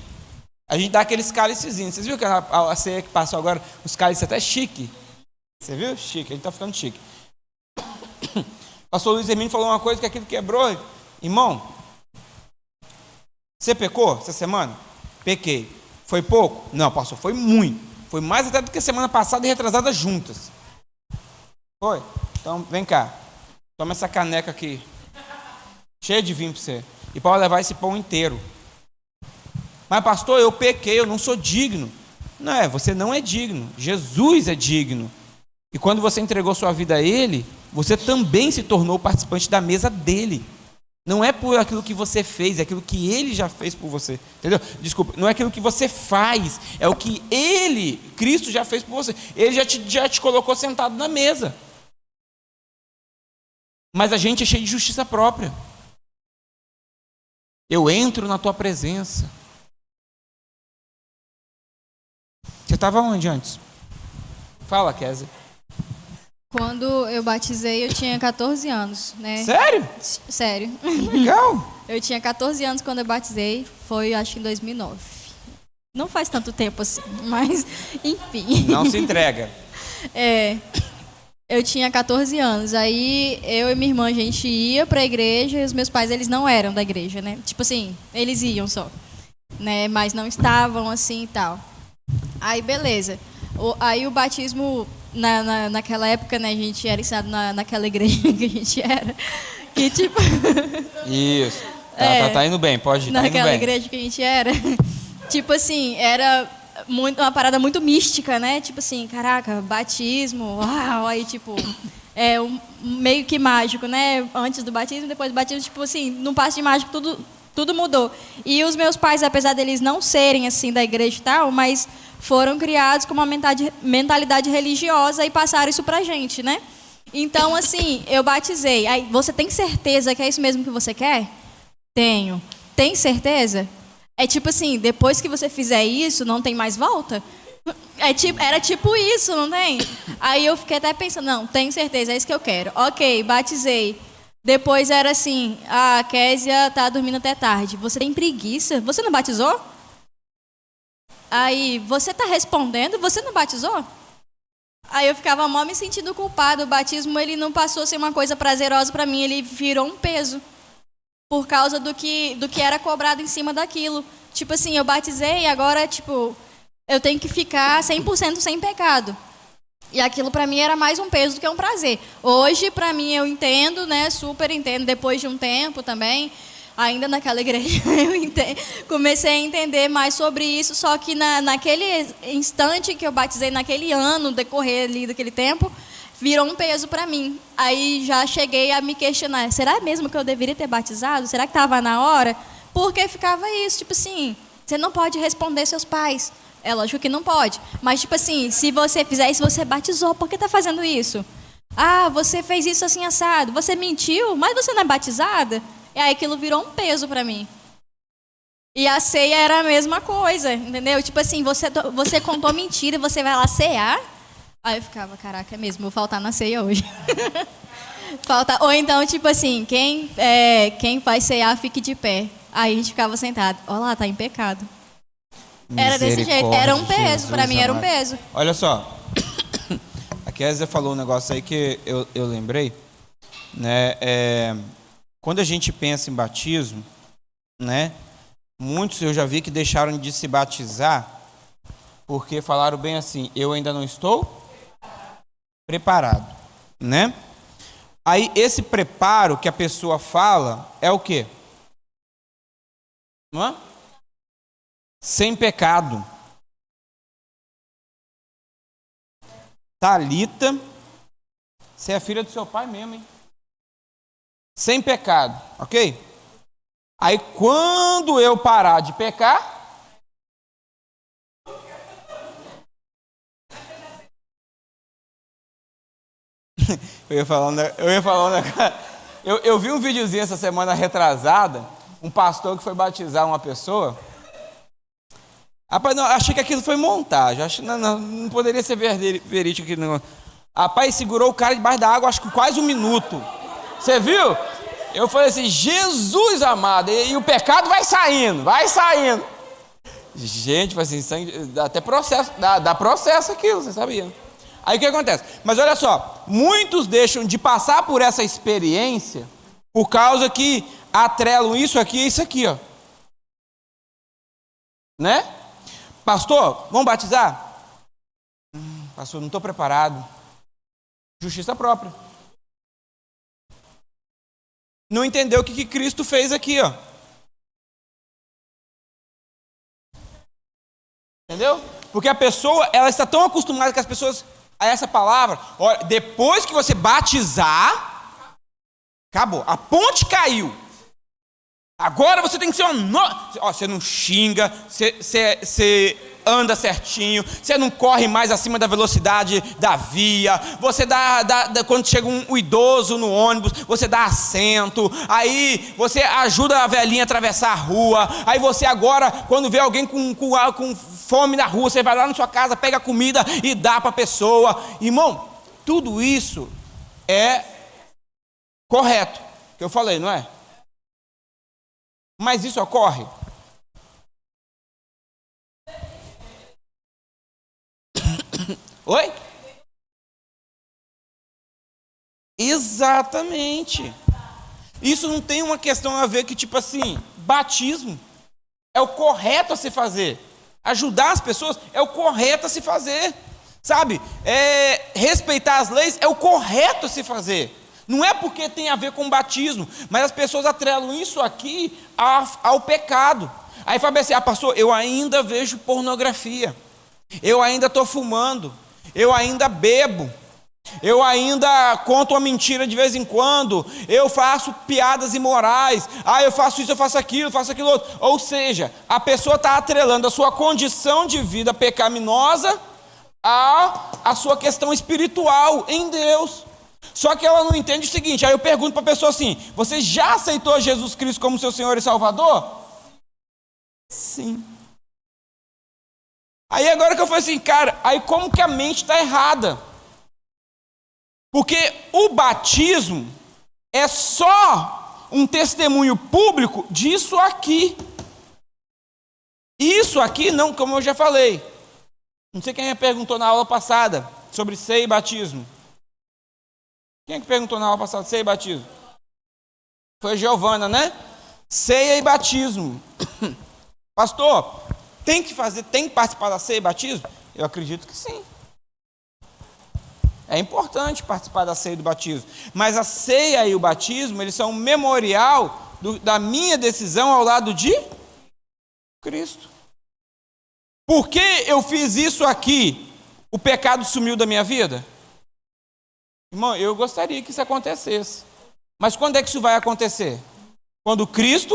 a gente dá aqueles cálicezinhos. Vocês viram que a ceia que passou agora, os cálices até chique? Você viu? Chique, a gente tá ficando chique. O pastor Luiz Hermínio falou uma coisa que aquilo quebrou. Irmão, você pecou essa semana? Pequei. Foi pouco? Não, pastor, foi muito. Foi mais até do que a semana passada e retrasada juntas. Foi? Então, vem cá. Toma essa caneca aqui. Cheia de vinho para você. E pode levar esse pão inteiro. Mas, pastor, eu pequei, eu não sou digno. Não, você não é digno. Jesus é digno. E quando você entregou sua vida a Ele, você também se tornou participante da mesa dEle. Não é por aquilo que você fez, é aquilo que Ele já fez por você. Entendeu? Desculpa, não é aquilo que você faz, é o que Ele, Cristo, já fez por você. Ele já te colocou sentado na mesa. Mas a gente é cheio de justiça própria. Eu entro na tua presença. Você estava onde antes? Fala, Kézia. Quando eu batizei, eu tinha 14 anos, né? Sério? Sério. Legal. Eu tinha 14 anos quando eu batizei, foi acho que em 2009. Não faz tanto tempo assim, mas enfim. Não se entrega. Eu tinha 14 anos, aí eu e minha irmã, a gente ia pra igreja e os meus pais, eles não eram da igreja, né? Tipo assim, eles iam só, né? Mas não estavam assim e tal. Aí, beleza. Aí o batismo, naquela época, né, a gente era ensinado naquela igreja que a gente era, que tipo... Isso. Tá indo bem, pode ir. Naquela igreja que a gente era, tipo assim, era... uma parada muito mística, né? Tipo assim, caraca, batismo, uau, aí tipo, meio que mágico, né? Antes do batismo, depois do batismo, tipo assim, num passe de mágico tudo mudou. E os meus pais, apesar deles não serem assim da igreja e tal, mas foram criados com uma mentalidade religiosa e passaram isso pra gente, né? Então, assim, eu batizei. Aí, você tem certeza que é isso mesmo que você quer? Tenho. Tem certeza? É tipo assim, depois que você fizer isso, não tem mais volta? Era tipo isso, não tem? Aí eu fiquei até pensando, não, tenho certeza, é isso que eu quero. Ok, batizei. Depois era assim, a Késia tá dormindo até tarde. Você tem preguiça? Você não batizou? Aí, você tá respondendo? Você não batizou? Aí eu ficava mal me sentindo culpado. O batismo, ele não passou a ser uma coisa prazerosa para mim, ele virou um peso. Por causa do que era cobrado em cima daquilo. Tipo assim, eu batizei e agora, tipo, eu tenho que ficar 100% sem pecado. E aquilo para mim era mais um peso do que um prazer. Hoje, para mim, eu entendo, né? Super entendo, depois de um tempo também. Ainda naquela igreja, comecei a entender mais sobre isso, só que naquele instante que eu batizei, naquele ano, decorrer ali daquele tempo, virou um peso para mim. Aí já cheguei a me questionar, será mesmo que eu deveria ter batizado? Será que estava na hora? Porque ficava isso, tipo assim, você não pode responder seus pais. É lógico que não pode, mas tipo assim, se você fizer isso, você batizou, por que está fazendo isso? Ah, você fez isso assim assado, você mentiu, mas você não é batizada? E aí aquilo virou um peso pra mim. E a ceia era a mesma coisa, entendeu? Tipo assim, você contou mentira e você vai lá cear. Aí eu ficava, caraca, é mesmo, vou faltar na ceia hoje. Ou então, tipo assim, quem vai cear, fique de pé. Aí a gente ficava sentado. Olha lá, tá em pecado. Era desse jeito, era um peso, Jesus, pra mim era um peso. Olha só, a Kézia falou um negócio aí que eu lembrei, né? Quando a gente pensa em batismo, né? Muitos eu já vi que deixaram de se batizar porque falaram bem assim, eu ainda não estou preparado, né? Aí esse preparo que a pessoa fala é o quê? Não é? Sem pecado. Talita, você é filha do seu pai mesmo, hein? Sem pecado, ok? Aí quando eu parar de pecar, eu vi um videozinho essa semana retrasada, um pastor que foi batizar uma pessoa. Rapaz, não, achei que aquilo foi montagem, não poderia ser verídico aquele negócio. Rapaz, segurou o cara debaixo da água, acho que quase 1 minuto. Você viu? Eu falei assim, Jesus amado, e o pecado vai saindo. Gente, foi assim, dá até processo, dá processo aquilo, você sabia? Aí o que acontece? Mas olha só, muitos deixam de passar por essa experiência por causa que atrelam isso aqui e isso aqui, ó. Né? Pastor, vamos batizar? Pastor, não estou preparado. Justiça própria. Não entendeu o que Cristo fez aqui, ó. Entendeu? Porque a pessoa, ela está tão acostumada com as pessoas a essa palavra. Olha, depois que você batizar, acabou. A ponte caiu. Agora você tem que ser você não xinga, você anda certinho, você não corre mais acima da velocidade da via, você quando chega um idoso no ônibus, você dá assento, aí você ajuda a velhinha a atravessar a rua, aí você agora, quando vê alguém com fome na rua, você vai lá na sua casa, pega a comida e dá para a pessoa. Irmão, tudo isso é correto, que eu falei, não é? Mas isso ocorre? Oi? Exatamente. Isso não tem uma questão a ver que, tipo assim, batismo é o correto a se fazer. Ajudar as pessoas é o correto a se fazer. Sabe? Respeitar as leis é o correto a se fazer. Não é porque tem a ver com batismo, mas as pessoas atrelam isso aqui ao pecado. Aí fala assim, pastor, eu ainda vejo pornografia, eu ainda estou fumando, eu ainda bebo, eu ainda conto uma mentira de vez em quando, eu faço piadas imorais, eu faço isso, eu faço aquilo outro. Ou seja, a pessoa está atrelando a sua condição de vida pecaminosa à sua questão espiritual em Deus. Só que ela não entende o seguinte, aí eu pergunto para a pessoa assim, você já aceitou Jesus Cristo como seu Senhor e Salvador? Sim. Aí agora que eu falei assim, cara, aí como que a mente está errada? Porque o batismo é só um testemunho público disso aqui. Isso aqui não, como eu já falei. Não sei quem me perguntou na aula passada sobre ceia e batismo. Quem é que perguntou na aula passada ceia e batismo? Foi a Giovana, né? Ceia e batismo. Pastor, tem que participar da ceia e batismo? Eu acredito que sim. É importante participar da ceia e do batismo. Mas a ceia e o batismo, eles são um memorial da minha decisão ao lado de Cristo. Por que eu fiz isso aqui? O pecado sumiu da minha vida? Irmão, eu gostaria que isso acontecesse. Mas quando é que isso vai acontecer? Quando Cristo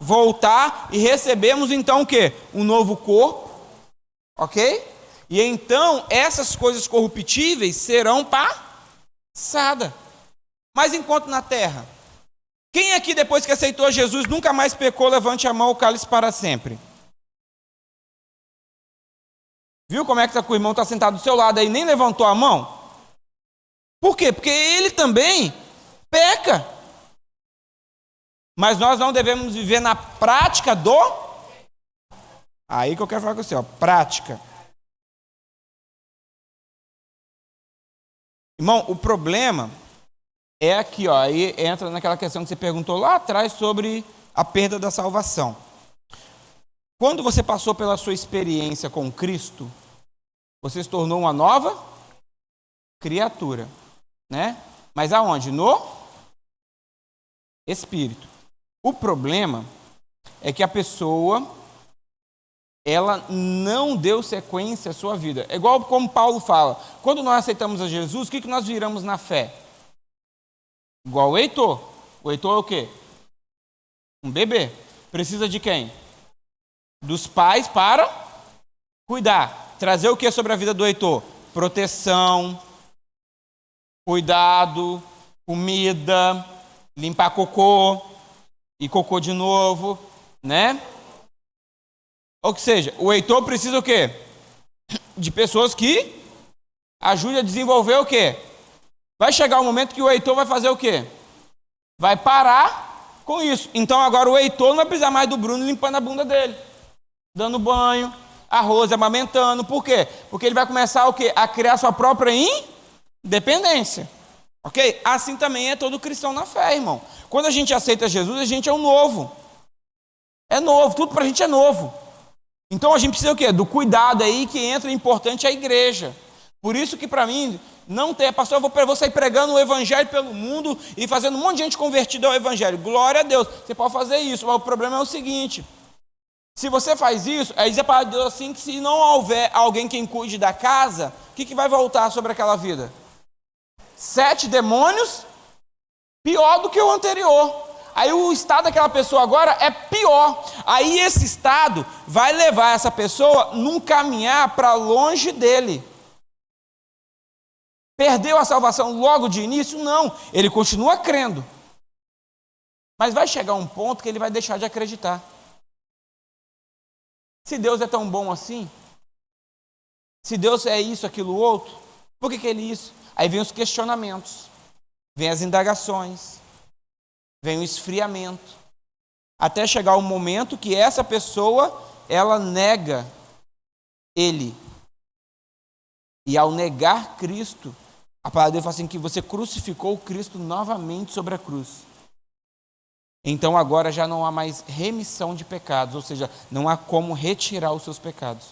voltar e recebemos então o quê? Um novo corpo, ok? E então essas coisas corruptíveis serão passadas. Mas enquanto na terra, quem aqui depois que aceitou Jesus nunca mais pecou, levante a mão ou cale-se para sempre? Viu como é que tá com o irmão, está sentado do seu lado aí, nem levantou a mão? Por quê? Porque ele também peca. Mas nós não devemos viver na prática do... Aí que eu quero falar com você, ó, prática. Irmão, o problema é aqui, ó, aí entra naquela questão que você perguntou lá atrás sobre a perda da salvação. Quando você passou pela sua experiência com Cristo, você se tornou uma nova criatura, né? Mas aonde? No Espírito. O problema é que a pessoa, ela não deu sequência à sua vida. É igual como Paulo fala, quando nós aceitamos a Jesus, o que nós viramos na fé? Igual o Heitor. O Heitor é o quê? Um bebê. Precisa de quem? Dos pais para cuidar. Trazer o que sobre a vida do Heitor? Proteção, cuidado, comida, limpar cocô e cocô de novo, né? Ou seja, o Heitor precisa o quê? De pessoas que ajudem a desenvolver o quê? Vai chegar um momento que o Heitor vai fazer o quê? Vai parar com isso. Então agora o Heitor não vai precisar mais do Bruno limpando a bunda dele, dando banho, a Rose amamentando. Por quê? Porque ele vai começar o quê? A criar sua própria independência. Ok? Assim também é todo cristão na fé, irmão. Quando a gente aceita Jesus, a gente é um novo. É novo, tudo pra gente é novo. Então a gente precisa o quê? Do cuidado aí que entra importante a igreja. Por isso que para mim, não tem, pastor, eu vou sair pregando o evangelho pelo mundo e fazendo um monte de gente convertida ao evangelho. Glória a Deus, você pode fazer isso, mas o problema é o seguinte: se você faz isso, aí diz a palavra de Deus assim, que se não houver alguém quem cuide da casa, o que vai voltar sobre aquela vida? 7 demônios, pior do que o anterior. Aí o estado daquela pessoa agora é pior. Aí esse estado vai levar essa pessoa num caminhar para longe dele. Perdeu a salvação logo de início? Não, ele continua crendo. Mas vai chegar um ponto que ele vai deixar de acreditar. Se Deus é tão bom assim, se Deus é isso, aquilo, outro, por que ele é isso? Aí vem os questionamentos, vem as indagações, vem o esfriamento, até chegar o momento que essa pessoa, ela nega ele. E ao negar Cristo, a palavra de Deus fala assim, que você crucificou Cristo novamente sobre a cruz. Então agora já não há mais remissão de pecados, ou seja, não há como retirar os seus pecados.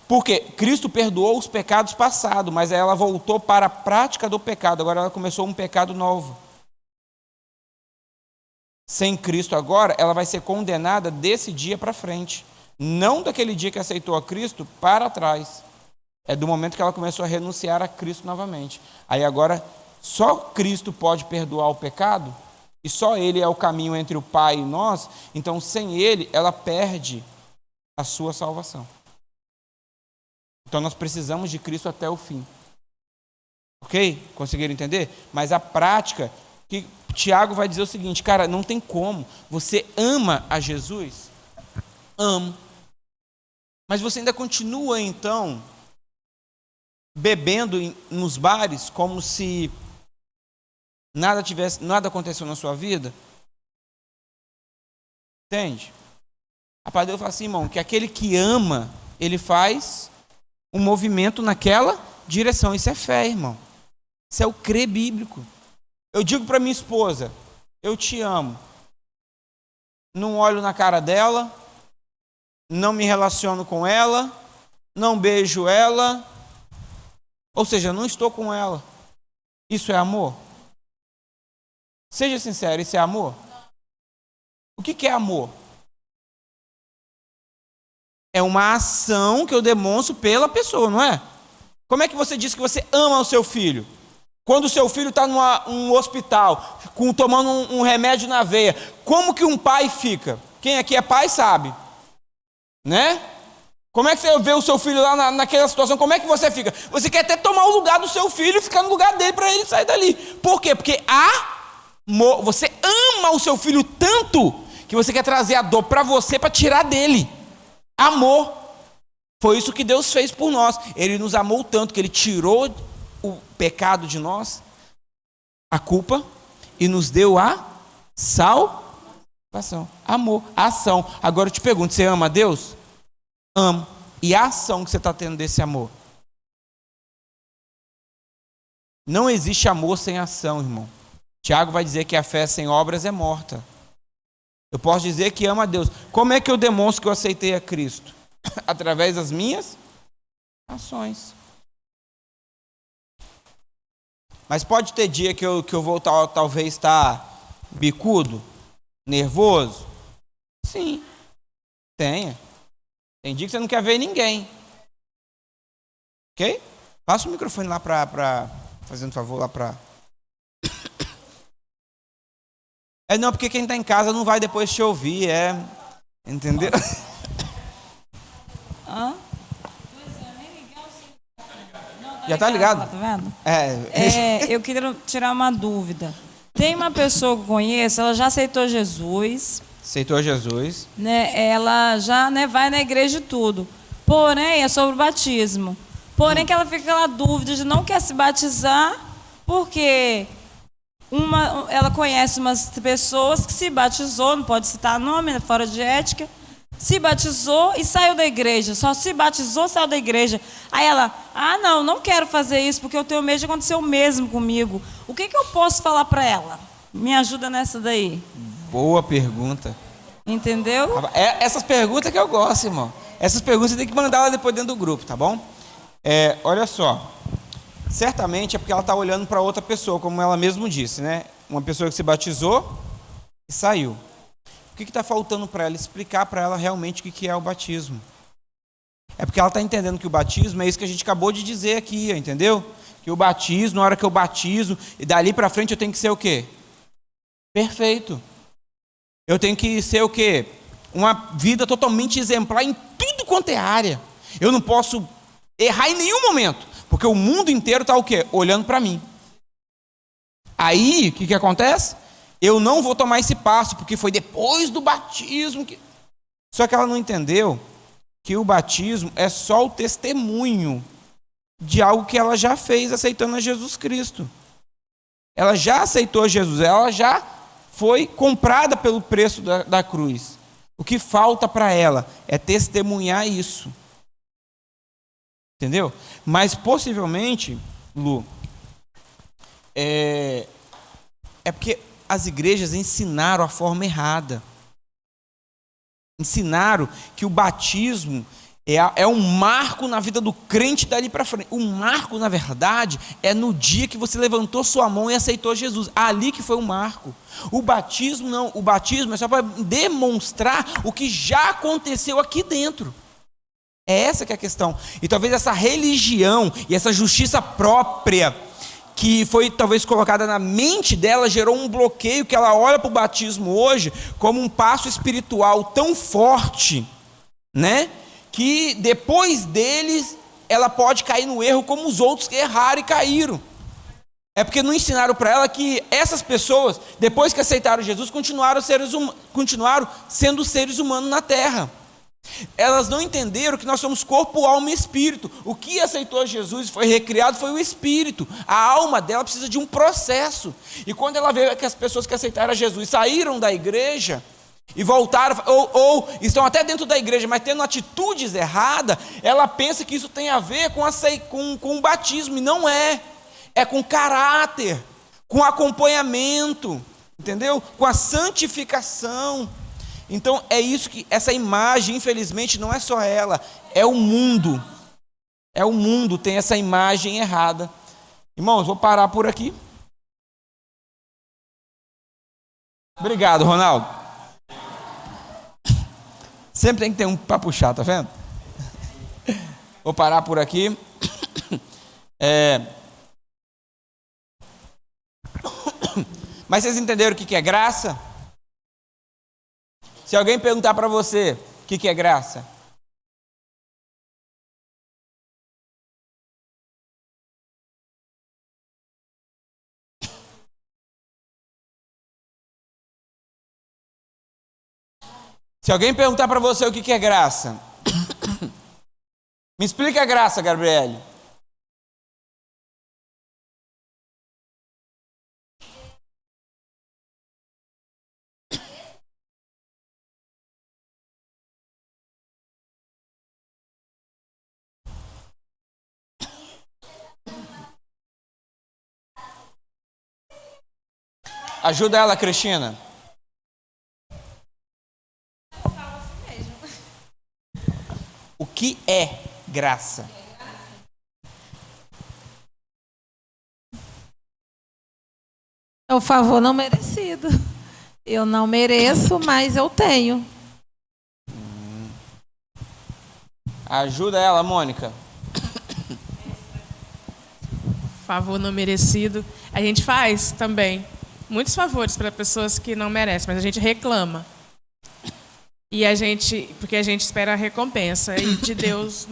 Porque Cristo perdoou os pecados passados, mas ela voltou para a prática do pecado, agora ela começou um pecado novo. Sem Cristo agora, ela vai ser condenada desse dia para frente. Não daquele dia que aceitou a Cristo para trás. É do momento que ela começou a renunciar a Cristo novamente. Aí agora, só Cristo pode perdoar o pecado, e só Ele é o caminho entre o Pai e nós, então sem Ele, ela perde a sua salvação. Então nós precisamos de Cristo até o fim. Ok? Conseguiram entender? Mas a prática, que Tiago vai dizer o seguinte, cara, não tem como. Você ama a Jesus? Amo. Mas você ainda continua, então, bebendo nos bares como se nada aconteceu na sua vida? Entende? A palavra de Deus fala assim, irmão, que aquele que ama, ele faz um movimento naquela direção. Isso é fé, irmão. Isso é o crer bíblico. Eu digo para minha esposa, eu te amo. Não olho na cara dela, não me relaciono com ela, não beijo ela, ou seja, não estou com ela. Isso é amor? Seja sincero, isso é amor? O que é amor? É uma ação que eu demonstro pela pessoa, não é? Como é que você diz que você ama o seu filho? Quando o seu filho está num hospital, tomando um remédio na veia, como que um pai fica? Quem aqui é pai sabe, né? Como é que você vê o seu filho lá naquela situação? Como é que você fica? Você quer até tomar o lugar do seu filho e ficar no lugar dele para ele sair dali. Por quê? Porque amor, você ama o seu filho tanto que você quer trazer a dor para você para tirar dele. Amor. Foi isso que Deus fez por nós. Ele nos amou tanto que ele tirou o pecado de nós, a culpa, e nos deu a salvação. Amor, ação. Agora eu te pergunto, você ama a Deus? Amo. E a ação que você está tendo desse amor? Não existe amor sem ação, irmão. Tiago vai dizer que a fé sem obras é morta. Eu posso dizer que amo a Deus. Como é que eu demonstro que eu aceitei a Cristo? Através das minhas ações. Mas pode ter dia que eu vou talvez estar bicudo, nervoso? Sim, tenha. Tem dia que você não quer ver ninguém. Ok? Passa o microfone lá fazendo favor, lá para... Não, porque quem está em casa não vai depois te ouvir, entendeu? Hã? Já tá ligado? Tá vendo? É. Eu queria tirar uma dúvida. Tem uma pessoa que eu conheço, ela já aceitou Jesus. Aceitou Jesus. Né? Ela já vai na igreja e tudo. Porém, é sobre o batismo. Porém, que ela fica com aquela dúvida de não quer se batizar, porque ela conhece umas pessoas que se batizou, não pode citar nome, fora de ética, se batizou e saiu da igreja. Só se batizou, saiu da igreja. Aí ela, não quero fazer isso, porque eu tenho medo de acontecer o mesmo comigo. O que eu posso falar para ela? Me ajuda nessa daí. Boa pergunta. Entendeu? Essas perguntas que eu gosto, irmão. Essas perguntas você tem que mandar lá depois dentro do grupo, tá bom? Olha só. Certamente é porque ela está olhando para outra pessoa, como ela mesma disse, né? Uma pessoa que se batizou e saiu. O que está faltando para ela? Explicar para ela realmente o que é o batismo. É porque ela está entendendo que o batismo é isso que a gente acabou de dizer aqui, entendeu? Que o batismo, na hora que eu batizo, e dali para frente eu tenho que ser o quê? Perfeito. Eu tenho que ser o quê? Uma vida totalmente exemplar em tudo quanto é área. Eu não posso errar em nenhum momento, porque o mundo inteiro está o quê? Olhando para mim. Aí, o que acontece? Eu não vou tomar esse passo, porque foi depois do batismo que... Só que ela não entendeu que o batismo é só o testemunho de algo que ela já fez aceitando a Jesus Cristo. Ela já aceitou Jesus, ela já foi comprada pelo preço da cruz. O que falta para ela é testemunhar isso. Entendeu? Mas possivelmente, Lu, é porque as igrejas ensinaram a forma errada. Ensinaram que o batismo é um marco na vida do crente dali para frente. O marco, na verdade, é no dia que você levantou sua mão e aceitou Jesus. Ali que foi o marco. O batismo não. O batismo é só para demonstrar o que já aconteceu aqui dentro. É essa que é a questão. E talvez essa religião e essa justiça própria que foi talvez colocada na mente dela gerou um bloqueio que ela olha para o batismo hoje como um passo espiritual tão forte, né? Que depois deles ela pode cair no erro como os outros que erraram e caíram. É porque não ensinaram para ela que essas pessoas, depois que aceitaram Jesus, continuaram sendo seres humanos na terra. Elas não entenderam que nós somos corpo, alma e espírito. O que aceitou Jesus e foi recriado foi o espírito. A alma dela precisa de um processo. E quando ela vê que as pessoas que aceitaram a Jesus saíram da igreja e voltaram, ou estão até dentro da igreja, mas tendo atitudes erradas, ela pensa que isso tem a ver com o batismo, e não é. É com caráter, com acompanhamento, entendeu? Com a santificação. Então é isso que essa imagem, infelizmente, não é só ela, é o mundo. É o mundo tem essa imagem errada. Irmãos, vou parar por aqui. Obrigado, Ronaldo. Sempre tem que ter um para puxar, tá vendo? Vou parar por aqui. Mas vocês entenderam o que é graça? Se alguém perguntar para você o que é graça, se alguém perguntar para você o que é graça, me explica a graça, Gabriele. Ajuda ela, Cristina. O que é graça? É o favor não merecido. Eu não mereço, mas eu tenho. Ajuda ela, Mônica. Favor não merecido. A gente faz também muitos favores para pessoas que não merecem, mas a gente reclama. E porque a gente espera a recompensa. E de Deus,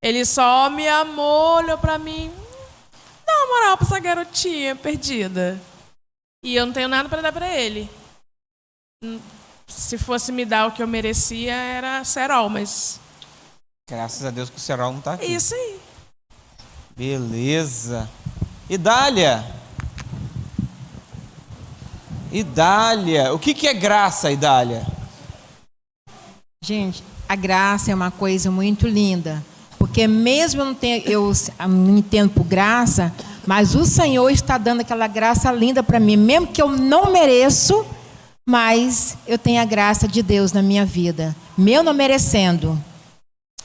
Ele só me amou, olhou pra mim, dá uma moral pra essa garotinha perdida. E eu não tenho nada para dar para ele. Se fosse me dar o que eu merecia, era cerol, mas... Graças a Deus que o cerol não tá aqui. Isso aí. Beleza. Idália. Idália. O que é graça, Idália? Gente, a graça é uma coisa muito linda. Porque mesmo eu não entendo por graça, mas o Senhor está dando aquela graça linda para mim. Mesmo que eu não mereço, mas eu tenho a graça de Deus na minha vida. Meu não merecendo.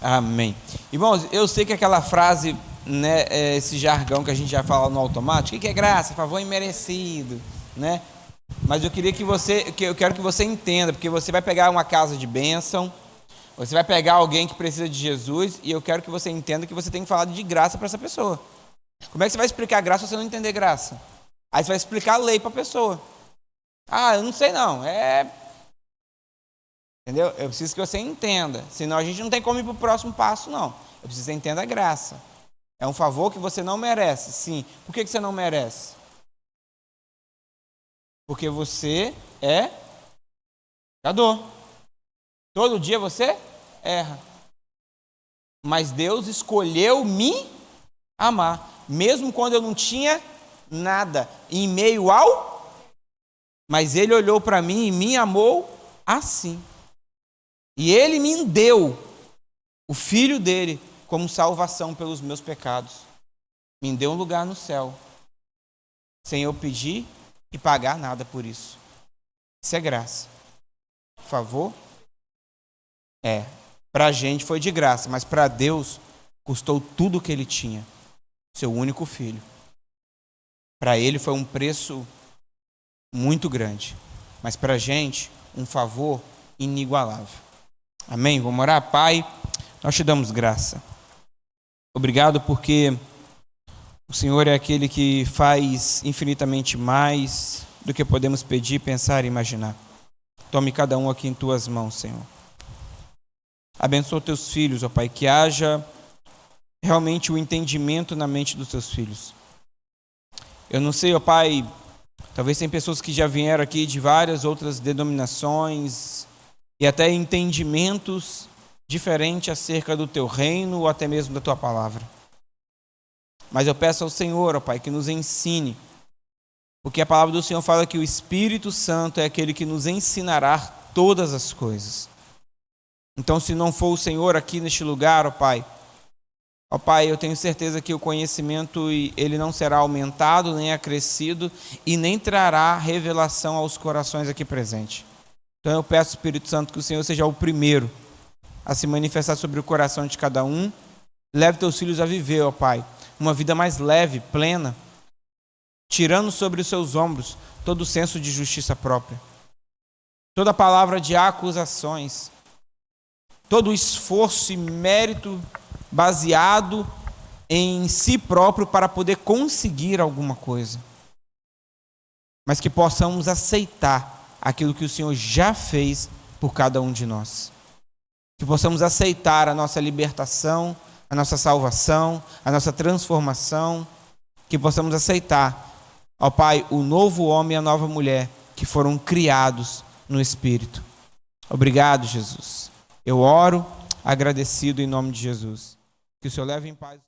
Amém. Irmãos, eu sei que aquela frase, né, esse jargão que a gente já fala no automático, o que é graça? Favor imerecido, né? Mas eu queria eu quero que você entenda, porque você vai pegar uma casa de bênção, você vai pegar alguém que precisa de Jesus, e eu quero que você entenda que você tem que falar de graça para essa pessoa. Como é que você vai explicar graça se você não entender graça? Aí você vai explicar a lei para a pessoa. Ah, eu não sei não, Entendeu? Eu preciso que você entenda, senão a gente não tem como ir para o próximo passo, não. Eu preciso que você entenda a graça. É um favor que você não merece, sim. Por que você não merece? Porque você é pecador. Todo dia você erra. Mas Deus escolheu me amar, mesmo quando eu não tinha nada, em meio ao... Mas Ele olhou para mim e me amou assim. E Ele me deu o Filho dele como salvação pelos meus pecados. Me deu um lugar no céu, sem eu pedir e pagar nada por isso. Isso é graça. Por favor? Para a gente foi de graça, mas para Deus custou tudo o que Ele tinha. Seu único filho. Para Ele foi um preço muito grande, mas para a gente um favor inigualável. Amém? Vamos orar? Pai, nós te damos graça. Obrigado porque o Senhor é aquele que faz infinitamente mais do que podemos pedir, pensar e imaginar. Tome cada um aqui em tuas mãos, Senhor. Abençoa teus filhos, ó Pai, que haja realmente o entendimento na mente dos teus filhos. Eu não sei, ó Pai, talvez tem pessoas que já vieram aqui de várias outras denominações, e até entendimentos diferentes acerca do teu reino ou até mesmo da tua palavra. Mas eu peço ao Senhor, ó Pai, que nos ensine, porque a palavra do Senhor fala que o Espírito Santo é aquele que nos ensinará todas as coisas. Então, se não for o Senhor aqui neste lugar, ó Pai, eu tenho certeza que o conhecimento ele não será aumentado, nem acrescido, e nem trará revelação aos corações aqui presentes. Então eu peço, Espírito Santo, que o Senhor seja o primeiro a se manifestar sobre o coração de cada um. Leve teus filhos a viver, ó Pai, uma vida mais leve, plena, tirando sobre os seus ombros todo o senso de justiça própria, toda palavra de acusações, todo o esforço e mérito baseado em si próprio para poder conseguir alguma coisa. Mas que possamos aceitar aquilo que o Senhor já fez por cada um de nós. Que possamos aceitar a nossa libertação, a nossa salvação, a nossa transformação. Que possamos aceitar, ó Pai, o novo homem e a nova mulher que foram criados no Espírito. Obrigado, Jesus. Eu oro agradecido em nome de Jesus. Que o Senhor leve em paz.